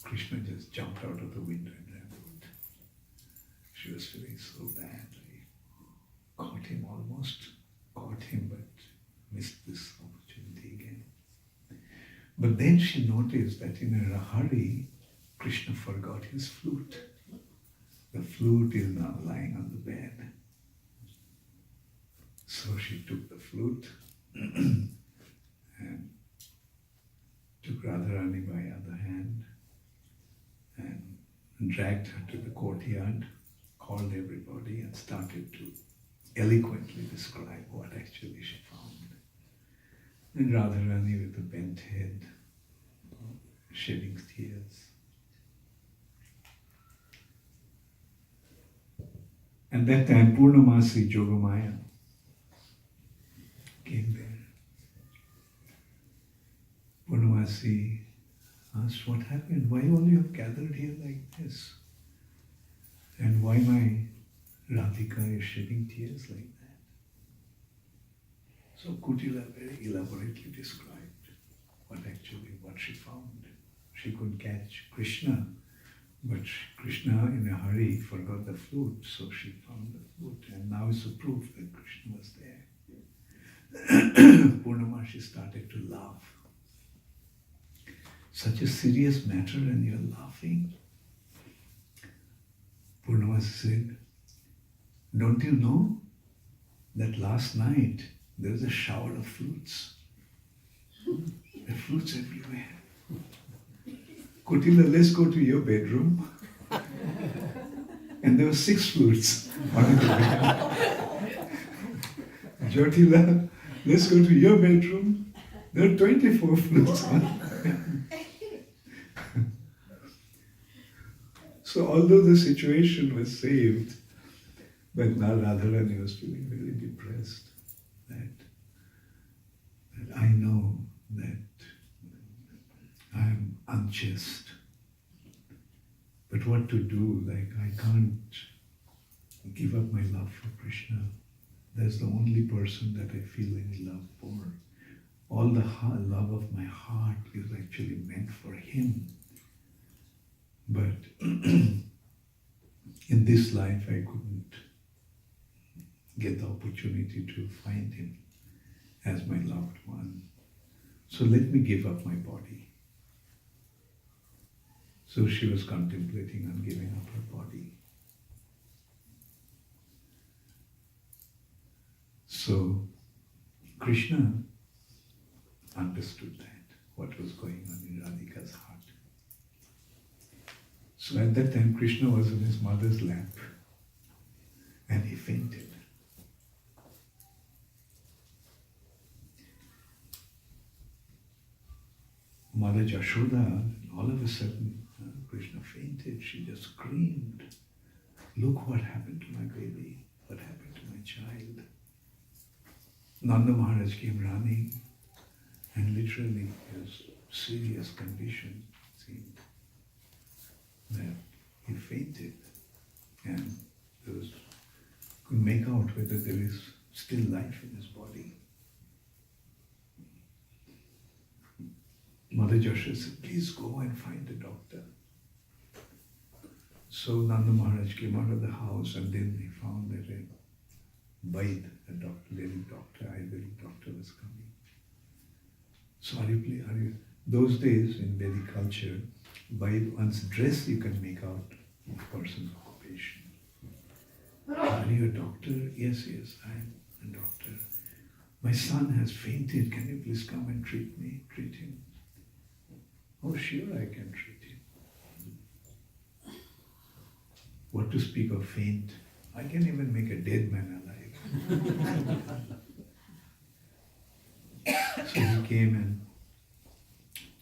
Krishna just jumped out of the window and ran out. She was feeling so bad. Almost caught him, but missed this opportunity again. But then she noticed that in a hurry, Krishna forgot his flute. The flute is now lying on the bed. So she took the flute and took Radharani by the other hand and dragged her to the courtyard, called everybody and started to eloquently describe what actually she found. And Radharani with a bent head, shedding tears. And that time Purnamasi Jogamaya came there. Purnamasi asked, what happened? Why all you have gathered here like this? And why my Radhika is shedding tears like that? So Kutila very elaborately described what she found. She could catch Krishna, but Krishna in a hurry forgot the flute, so she found the flute, and now it's a proof that Krishna was there. Purnamashi started to laugh. Such a serious matter and you're laughing? Purnamashi said, don't you know that last night there was a shower of flutes? There are flutes everywhere. Kutila, let's go to your bedroom. And there were 6 flutes on the bed. Jyotila, let's go to your bedroom. There are 24 flutes on the bed. So although the situation was saved, but now Radharani was feeling very depressed that I know that I am unjust. But what to do? I can't give up my love for Krishna. That's the only person that I feel any love for. All the love of my heart is actually meant for him. But in this life I couldn't get the opportunity to find him as my loved one. So let me give up my body. So she was contemplating on giving up her body. So Krishna understood that, what was going on in Radhika's heart. So at that time Krishna was in his mother's lap and he fainted. Mother Jashoda, all of a sudden, Krishna fainted. She just screamed, look what happened to my baby, what happened to my child. Nanda Maharaj came running and literally his serious condition seemed that he fainted and couldn't make out whether there is still life in his body. Mother Joshua said, please go and find a doctor. So Nanda Maharaj came out of the house and then he found that a Vaid, a Ayurvedic doctor was coming. So those days in Vedic culture, by one's dress you can make out a person's occupation. Are you a doctor? Yes, I'm a doctor. My son has fainted, can you please come and treat him? Oh, sure, I can treat him. What to speak of faint? I can even make a dead man alive. So he came and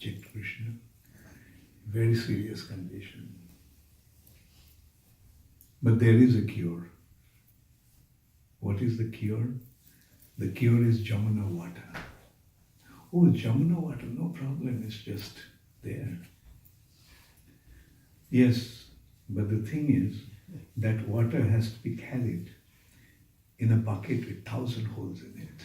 checked Krishna. Very serious condition. But there is a cure. What is the cure? The cure is Jamuna water. Oh, Jamuna water, no problem, it's just there. Yes, but the thing is, that water has to be carried in a bucket with 1,000 holes in it.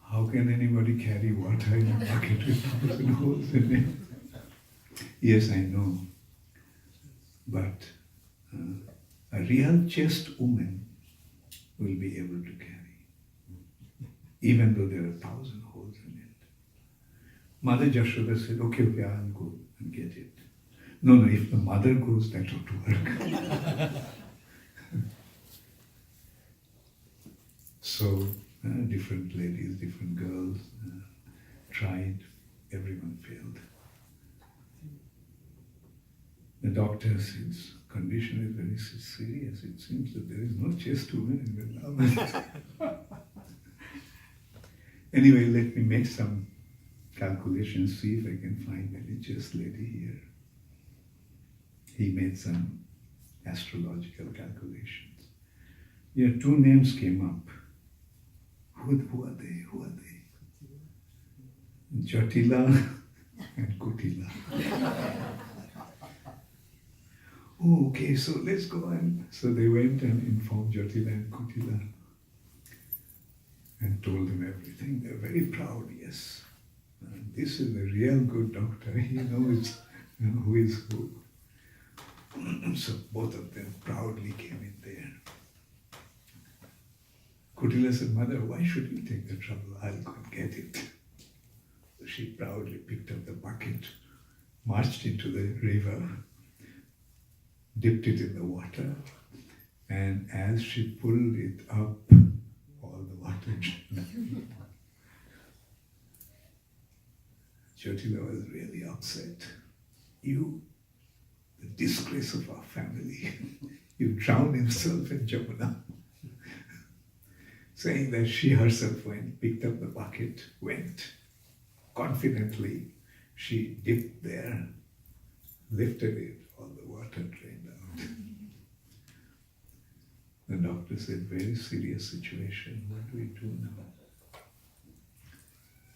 How can anybody carry water in a bucket with 1,000 holes in it? Yes, I know. But a real chaste woman will be able to carry, even though there are 1,000 holes in it. Mother Jashoda said, okay, I'll go and get it. No, if the mother goes, that won't work. So, different ladies, different girls tried, everyone failed. The doctor says, condition is very serious. It seems that there is no chaste woman in Vrindavan. Anyway, let me make some calculations, see if I can find any chaste lady here. He made some astrological calculations. Yeah, 2 names came up. Who are they? Who are they? Jatila and Kutila. Oh, okay, so let's go. And so they went and informed Jatila and Kutila and told them everything. They're very proud, yes. This is a real good doctor. He knows who is who. So both of them proudly came in there. Kutila said, Mother, why should you take the trouble? I'll go and get it. So she proudly picked up the bucket, marched into the river, dipped it in the water, and as she pulled it up, all the water drained. Jyotila was really upset. You, the disgrace of our family, you drowned himself in Jamuna. Saying that she herself went, picked up the bucket, went confidently. She dipped there, lifted it, all the water drained out. The doctor said, very serious situation, what do we do now?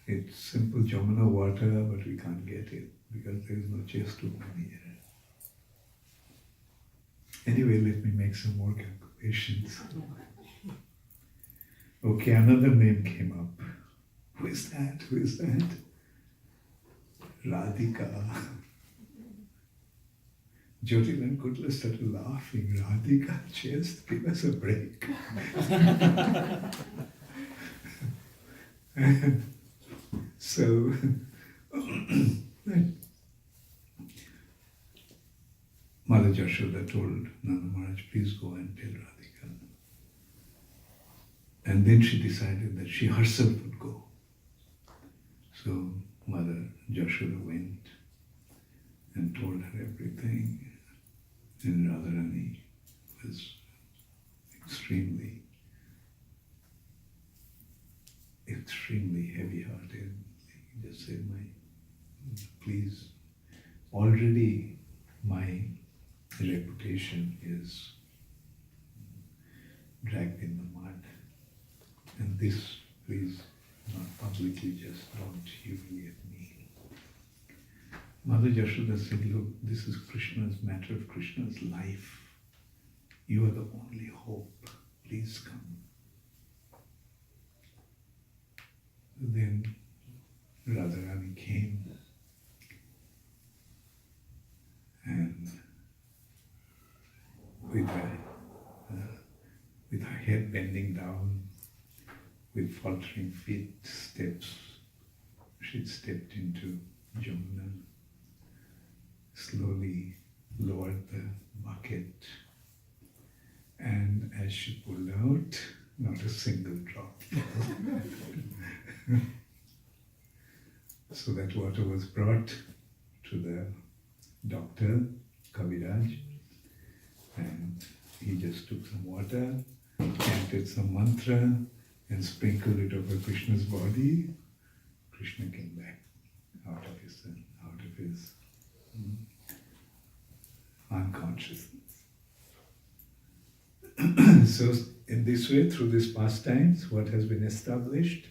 It's simple Jamuna water, but we can't get it because there is no chaste woman here. Anyway, let me make some more calculations. Okay, another name came up. Who is that? Who is that? Radhika. Jyotil and Kutla started laughing. Radhika, just give us a break. So, Mother Jashoda told Nanda Maharaj, please go and tell Radhika. And then she decided that she herself would go. So Mother Jashoda went and told her everything. And Radharani was extremely heavy-hearted. He just said, please, already my reputation is dragged in the mud. And this, please, not publicly, just don't humiliate me. Mother Jashoda said, look, this is Krishna's matter of Krishna's life. You are the only hope. Please come. Then Radharani came and with her head bending down, with faltering feet, she stepped into Jamuna, slowly lowered the bucket, and as she pulled out, not a single drop. So that water was brought to the doctor, Kaviraj, and he just took some water, chanted some mantra, and sprinkled it over Krishna's body. Krishna came back out of his unconsciousness. So in this way, through these pastimes, what has been established,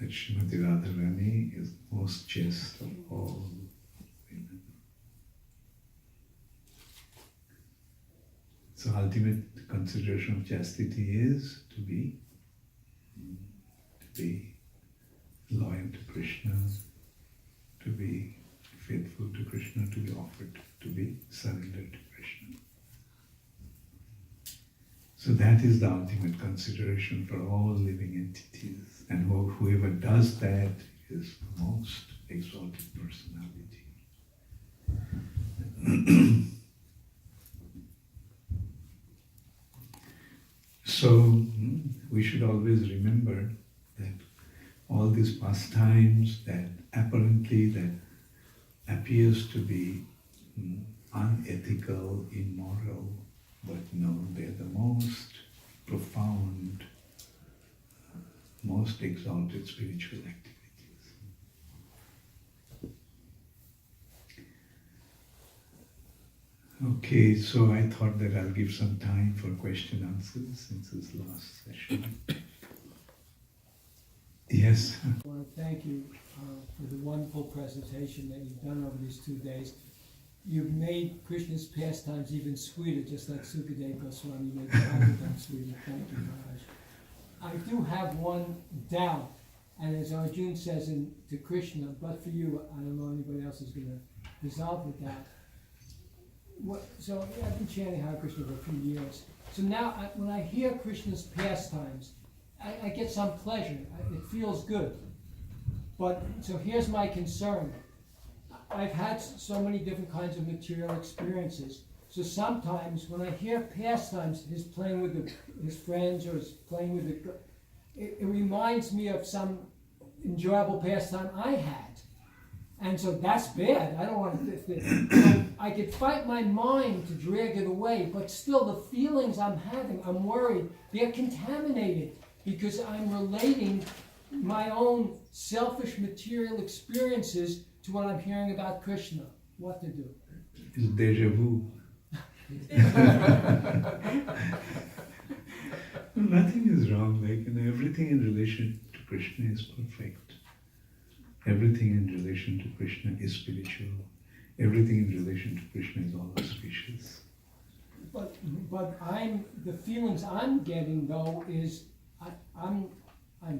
that Srimati Radharani is most chaste of all women. So ultimate consideration of chastity is to be loyal to Krishna, to be faithful to Krishna, to be offered, to be surrendered to Krishna. So that is the ultimate consideration for all living entities. And whoever does that is the most exalted personality. So we should always remember that all these pastimes that apparently that appears to be unethical, immoral, but no, they're the most profound, most exalted spiritual activities. Okay, so I thought that I'll give some time for question answers since this last session. Yes. I want to thank you for the wonderful presentation that you've done over these 2 days. You've made Krishna's pastimes even sweeter, just like Sukadeva Goswami made the Bhagavatam sweeter. Thank you, Maharaj. I do have one doubt, and as Arjuna says to Krishna, but for you, I don't know anybody else is going to resolve with that. So I've been chanting Hare Krishna for a few years. So now when I hear Krishna's pastimes, I get some pleasure. It feels good. But so here's my concern. I've had so many different kinds of material experiences. So sometimes when I hear pastimes, his playing with his friends or his playing with it reminds me of some enjoyable pastime I had. And so that's bad. I don't want to. I could fight my mind to drag it away, but still the feelings I'm having, I'm worried, they're contaminated because I'm relating my own selfish material experiences to what I'm hearing about Krishna. What to do? It's deja vu. Nothing is wrong. Everything in relation to Krishna is perfect. Everything in relation to Krishna is spiritual. Everything in relation to Krishna is all auspicious. But the feelings I'm getting though is I'm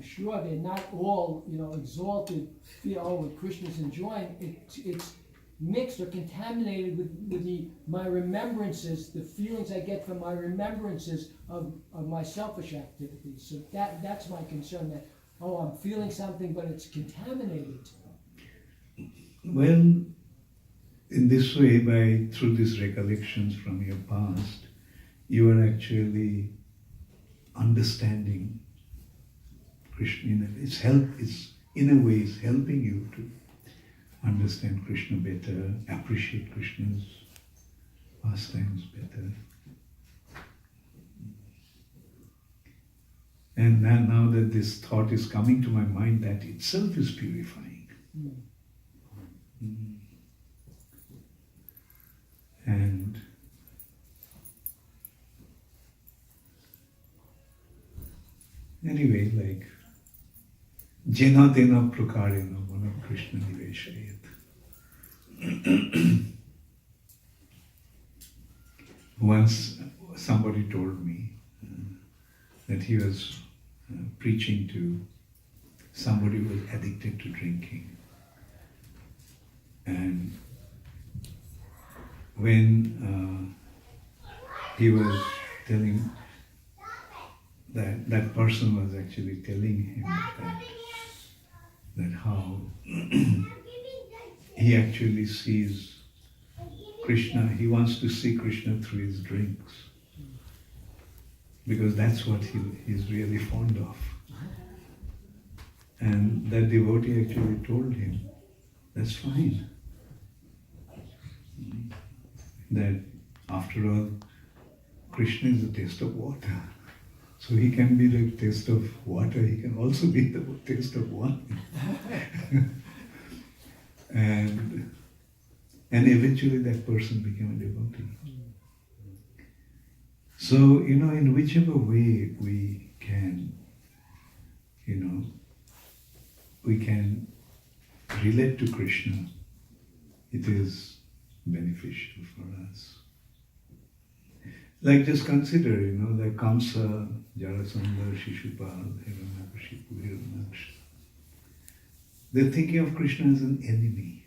sure they're not all exalted. What Krishna's enjoying. It's mixed or contaminated with my remembrances, the feelings I get from my remembrances of my selfish activities. So that's my concern. That I'm feeling something, but it's contaminated. Well, in this way, through these recollections from your past, you are actually understanding Krishna. It's in a way it's helping you to understand Krishna better, appreciate Krishna's pastimes better. And now that this thought is coming to my mind, that itself is purifying. And anyway, Jena Tena Prakarena Mana Krishna Niveshayat. Once somebody told me that he was preaching to somebody who was addicted to drinking. And when he was telling that person was actually telling him that how he actually sees Krishna, he wants to see Krishna through his drinks, because that's what he's really fond of. And that devotee actually told him, that's fine. That after all, Krishna is the taste of water. So he can be the taste of water, he can also be the taste of wine. And eventually that person became a devotee. So, in whichever way we can, we can relate to Krishna, it is beneficial for us. Like just consider, like Kamsa, Jarasandha, Shishupal, Hiranyakashipu, Hiranyaksha. They're thinking of Krishna as an enemy,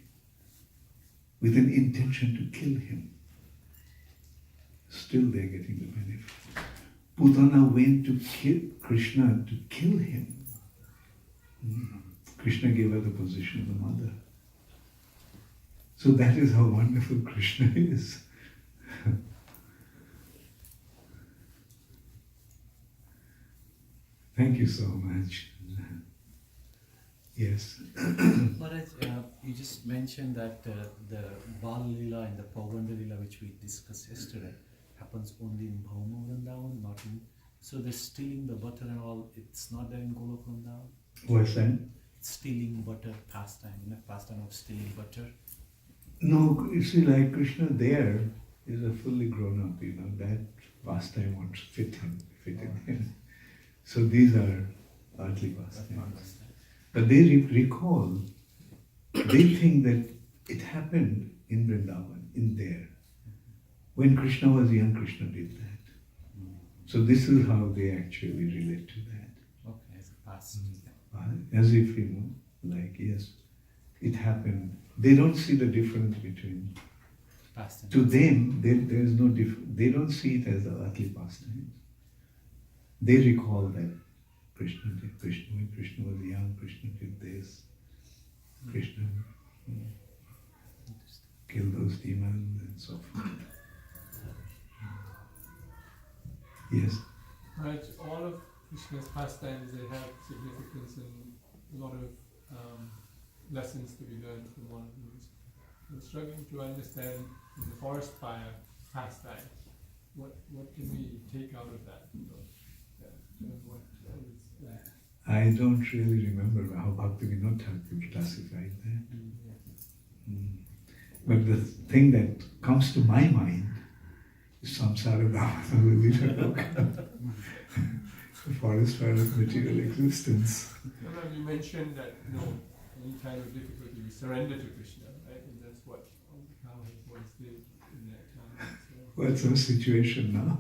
with an intention to kill him. Still they're getting the benefit. Putana went to kill Krishna to kill him. Krishna gave her the position of the mother. So that is how wonderful Krishna is. Thank you so much. Yes. Maharaj, you just mentioned that the Bal Lila and the Pavanda Lila, which we discussed yesterday, happens only in Bhauma Vrindavan, not in. So the stealing the butter and all, it's not there in Golok Vrindavan? What's that? Stealing butter pastime, pastime of stealing butter. No, you see, like Krishna there is a fully grown up, that pastime won't fit in him. So these are earthly pastimes. But they recall, they think that it happened in Vrindavan, in there. When Krishna was young, Krishna did that. So this is how they actually relate to that. Okay, as a past. As if, like, yes, it happened. They don't see the difference between. Pastime. To them, there is no difference. They don't see it as the earthly pastimes. They recall that when Krishna was young, Krishna did this. Krishna killed those demons and so forth. Yes. Right, all of Krishna's pastimes, they have significance and a lot of lessons to be learned from one of these. I'm struggling to understand in the forest fire pastime, what can we take out of that? I don't really remember how Bhaktivinoda Thakur classified that. But the thing that comes to my mind is samsara bhavana, the forest fire of material existence. You mentioned that any time of difficulty we surrender to Krishna, right? And that's what how his voice did in that time. So. What's our situation now?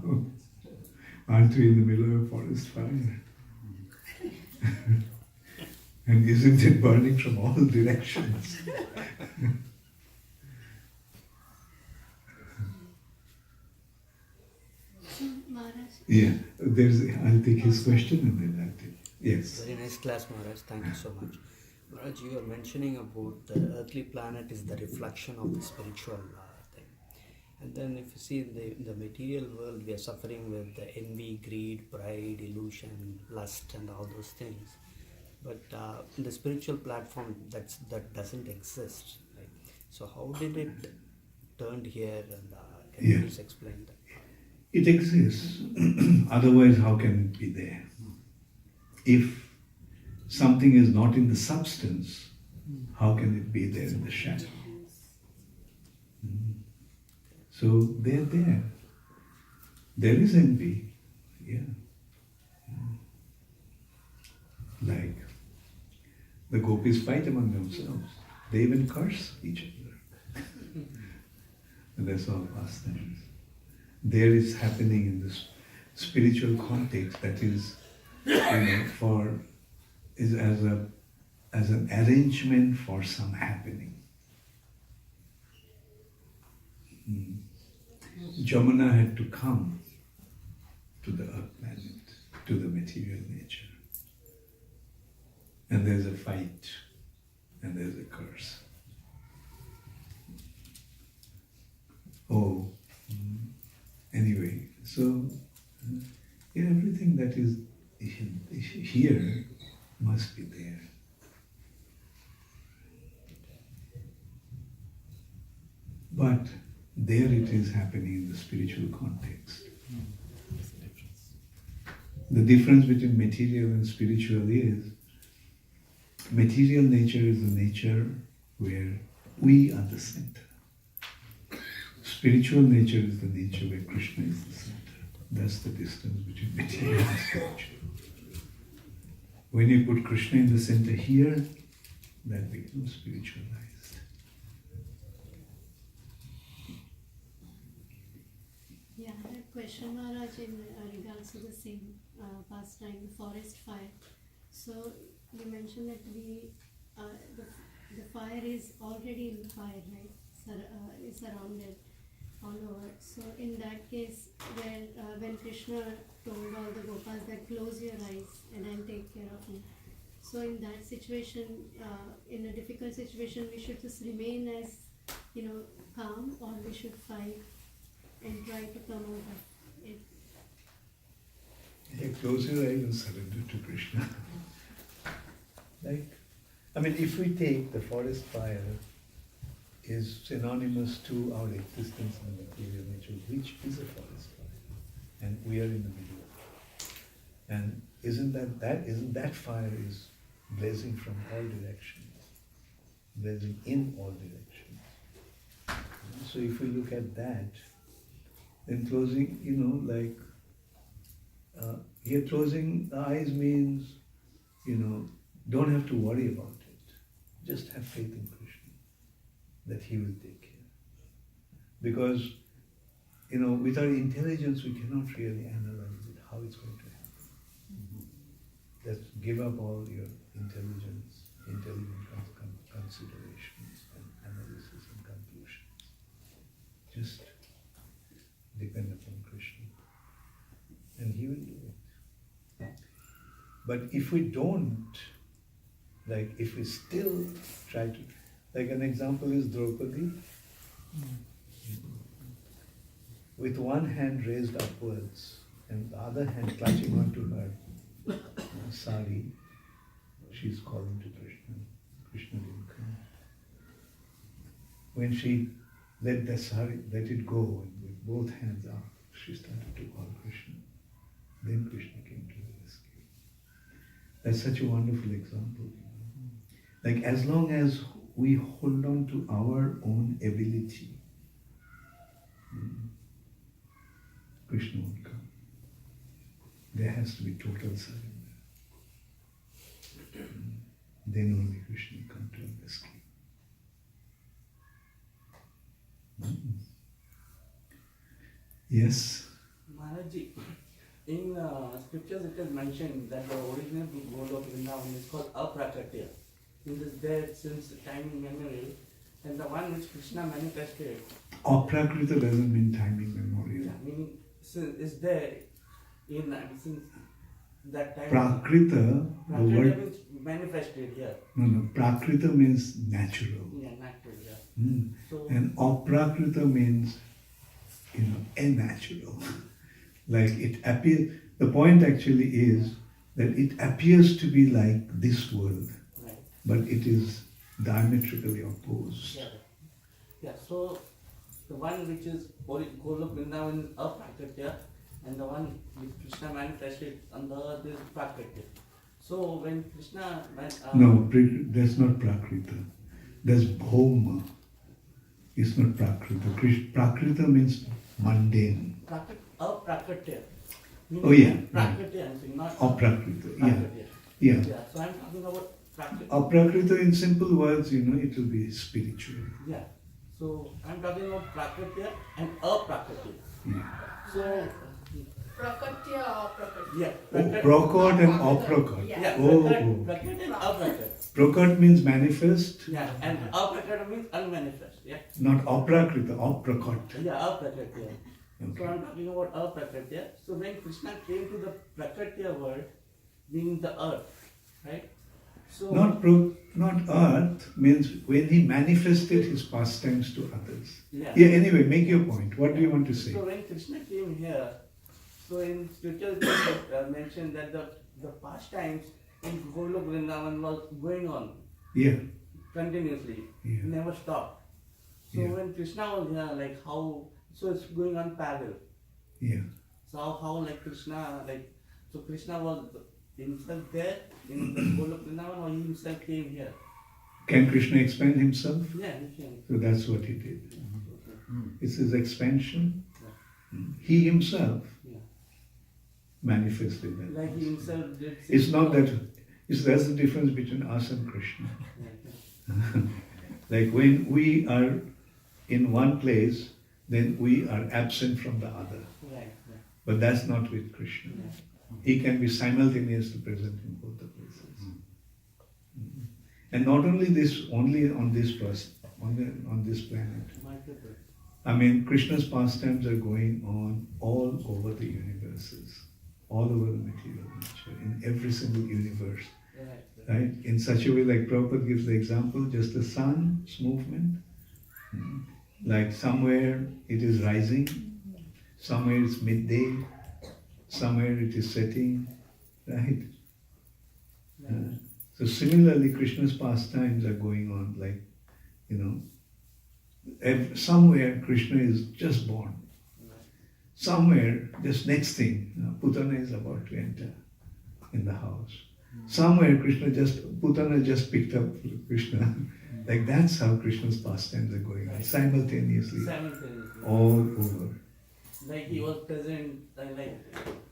Aren't we in the middle of a forest fire? And isn't it burning from all directions? Yeah, I'll take his question and then I'll take. Yes. Very nice class, Maharaj. Thank you so much. Maharaj, you are mentioning about the earthly planet is the reflection of the spiritual thing. And then if you see in the material world, we are suffering with the envy, greed, pride, illusion, lust and all those things. But in the spiritual platform, that doesn't exist. Right? So how did it turn here, and can you please explain that? It exists. Otherwise, how can it be there? If something is not in the substance, how can it be there in the shadow? So they're there. There is envy. Yeah. Like the gopis fight among themselves. They even curse each other. And that's all pastimes. There is happening in this spiritual context that is, is as an arrangement for some happening. Jamuna had to come to the earth planet, to the material nature. And there's a fight, and there's a curse. Anyway, so everything that is here must be there. But there it is happening in the spiritual context. The difference between material and spiritual is, material nature is the nature where we are the center. Spiritual nature is the nature where Krishna is the center. That's the distance between material and spiritual. When you put Krishna in the center here, that becomes spiritualized. Yeah, I had a question, Maharaj, in regards to the same pastime, the forest fire. So you mentioned that the fire is already in the fire, right? Is surrounded all over. So in that case, where when Krishna told all the Gopals that close your eyes and I'll take care of you. So in that situation, in a difficult situation, we should just remain as, calm, or we should fight and try to come out of it. Yeah, close your eyes and surrender to Krishna. If we take the forest fire is synonymous to our existence in the material nature, which is a forest fire, and we are in the middle of it. And isn't that fire is blazing from all directions, blazing in all directions. So if we look at that, then closing, here closing the eyes means, don't have to worry about it. Just have faith in Krishna, that He will take care. Because, with our intelligence, we cannot really analyze it, how it's going to happen. Just give up all your intelligent considerations and analysis and conclusions. Just depend upon Krishna, and He will do it. But if we don't, if we still try to, an example is Draupadi, with one hand raised upwards and the other hand clutching onto her sari, she's calling to Krishna. Krishna didn't come. When she let the sari, let it go, and with both hands up, she started to call Krishna. Then Krishna came to the rescue. That's such a wonderful example. As long as we hold on to our own ability, Krishna won't come. There has to be total surrender. Then only Krishna will come to our rescue. Yes? Maharajji, in scriptures it is mentioned that the original goal of Vrindavan is called Aprakritya. It is there since time immemorial, and the one which Krishna manifested. Aprakrita doesn't mean time immemorial. Yeah, meaning is there in since that time. Prakrita, the Prakriti word. means manifested here. No, Prakrita means natural. Yeah, natural, yeah. So, And aprakrita means, unnatural. It appears, the point actually is that it appears to be like this world, right. but it is diametrically opposed. Yeah. Yeah, so the one which is goal of Vrindavan is Aprakritya, and the one which Krishna manifested on the earth is Prakritya. So when Krishna That's not Prakrita. That's Bhoma. It's not Prakrita. Prakrita means mundane. Aprakritya. Oh yeah. Prakritya, I'm saying, not Aprakrita. Prakritya. Yeah. So I'm talking about Prakritya. Aprakrita, in simple words, it will be spiritual. Yeah. So I'm talking about Prakritya and Aprakritya. Yeah. So Prakritya or Prakritya? yeah. Prakot and Aprakot. Yeah. Prakrit and Aprakrit. Prakot means manifest, Yeah, and Aprakrit means unmanifest. Yeah. not Aprakrita, Aprakot. Yeah, Aprakritya. So Okay. I'm talking about Aprakritya. So when Krishna came to the Prakritya world, meaning the earth, right? So Not earth means when he manifested his pastimes to others. yeah. Yeah, anyway, make your point. What do you want to say? So when Krishna came here, so in scripture it is mentioned that the pastimes in Golok Vrindavan was going on Yeah, continuously, Yeah. never stopped. So Yeah. when Krishna was here, so it's going on parallel. yeah. So how Krishna, so Krishna was himself there in the Golok Vrindavan, or he himself came here? Can Krishna expand himself? Yeah, he came. So that's what he did. Okay. It's his expansion. He himself Yeah. manifested that. Like he himself did. It's not that, that's the difference between us and Krishna. Like when we are in one place, then we are absent from the other. Right. But that's not with Krishna. He can be simultaneously present in both the places. And not only this, only on this on this planet. I mean, Krishna's pastimes are going on all over the universes, all over the material nature, in every single universe. Right? In such a way, like Prabhupada gives the example, just the sun's movement. Like somewhere it is rising, somewhere it's midday, somewhere it is setting, right? So similarly, Krishna's pastimes are going on, like, somewhere Krishna is just born. Somewhere, just next thing, Putana is about to enter in the house. Somewhere Putana just picked up Krishna. Like that's how Krishna's pastimes are going on, simultaneously, all over. Like he was present,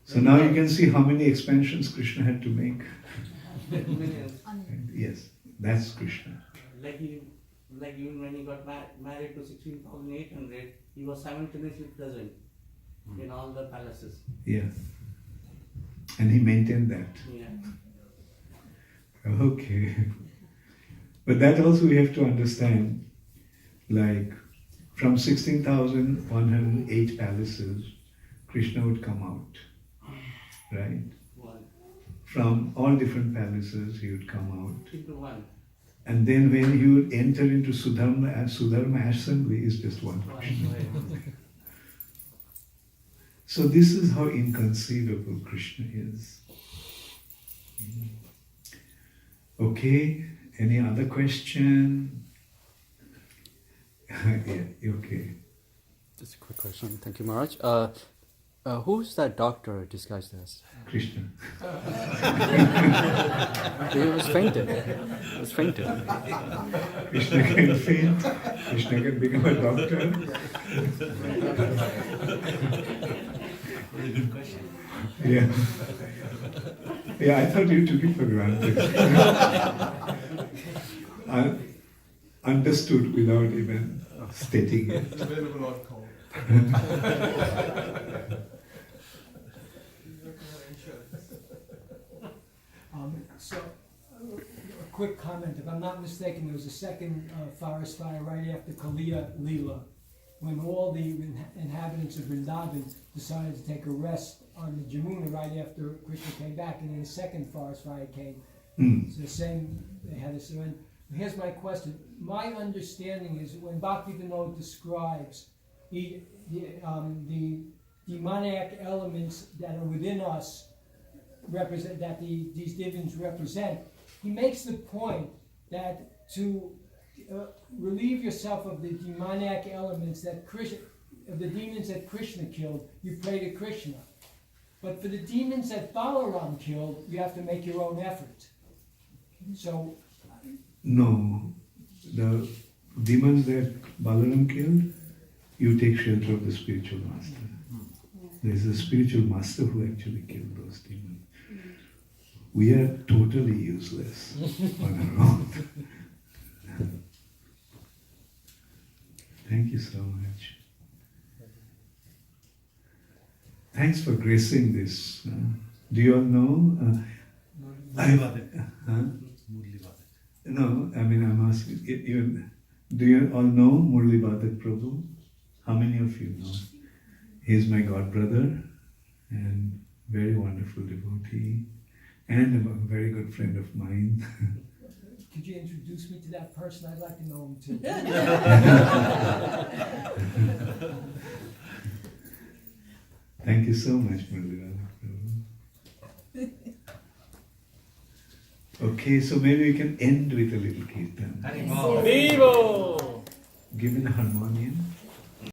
So now you can see how many expansions Krishna had to make. Yes, that's Krishna. Like even when he got married to 16,800, he was simultaneously present in all the palaces. Yeah. And he maintained that. Yeah. Okay. But that also we have to understand, like from 16,108 palaces, Krishna would come out, right? From all different palaces, he would come out. Into one. And then when he would enter into Sudharma assembly, is just one Krishna. So this is how inconceivable Krishna is. Okay, any other question? Yeah, okay. Just a quick question. Thank you, Maharaj. Who's that doctor disguised as? Krishna. He was fainted. Krishna can faint. Krishna can become a doctor. Very good question. Yeah. Yeah, I thought you took it for granted. I understood without even stating it. It's available on call. So, a quick comment. If I'm not mistaken, there was a second forest fire right after Kaliya Leela, when all the inhabitants of Vrindavan decided to take a rest on the Jamuna right after Krishna came back, and then a second forest fire came. So the same, they had this. And here's my question. My understanding is when Bhakti Vinod describes the demoniac elements that are within us, represent that these demons represent, he makes the point that to relieve yourself of the demoniac elements of the demons that Krishna killed, you pray to Krishna. But for the demons that Balaram killed, you have to make your own effort. So No, the demons that Balaram killed, you take shelter of the spiritual master. There is a spiritual master who actually killed those demons. We are totally useless on our own. Thank you so much. Thanks for gracing this. Do you all know? No, I mean I'm asking. Do you all know Murli Badat Prabhu? How many of you know? He is my god brother and very wonderful devotee and a very good friend of mine. could you introduce me to that person? I'd like to know him too. Thank you so much, Murli. Okay, so maybe we can end with a little kirtan. Vivo! Give me the harmonium.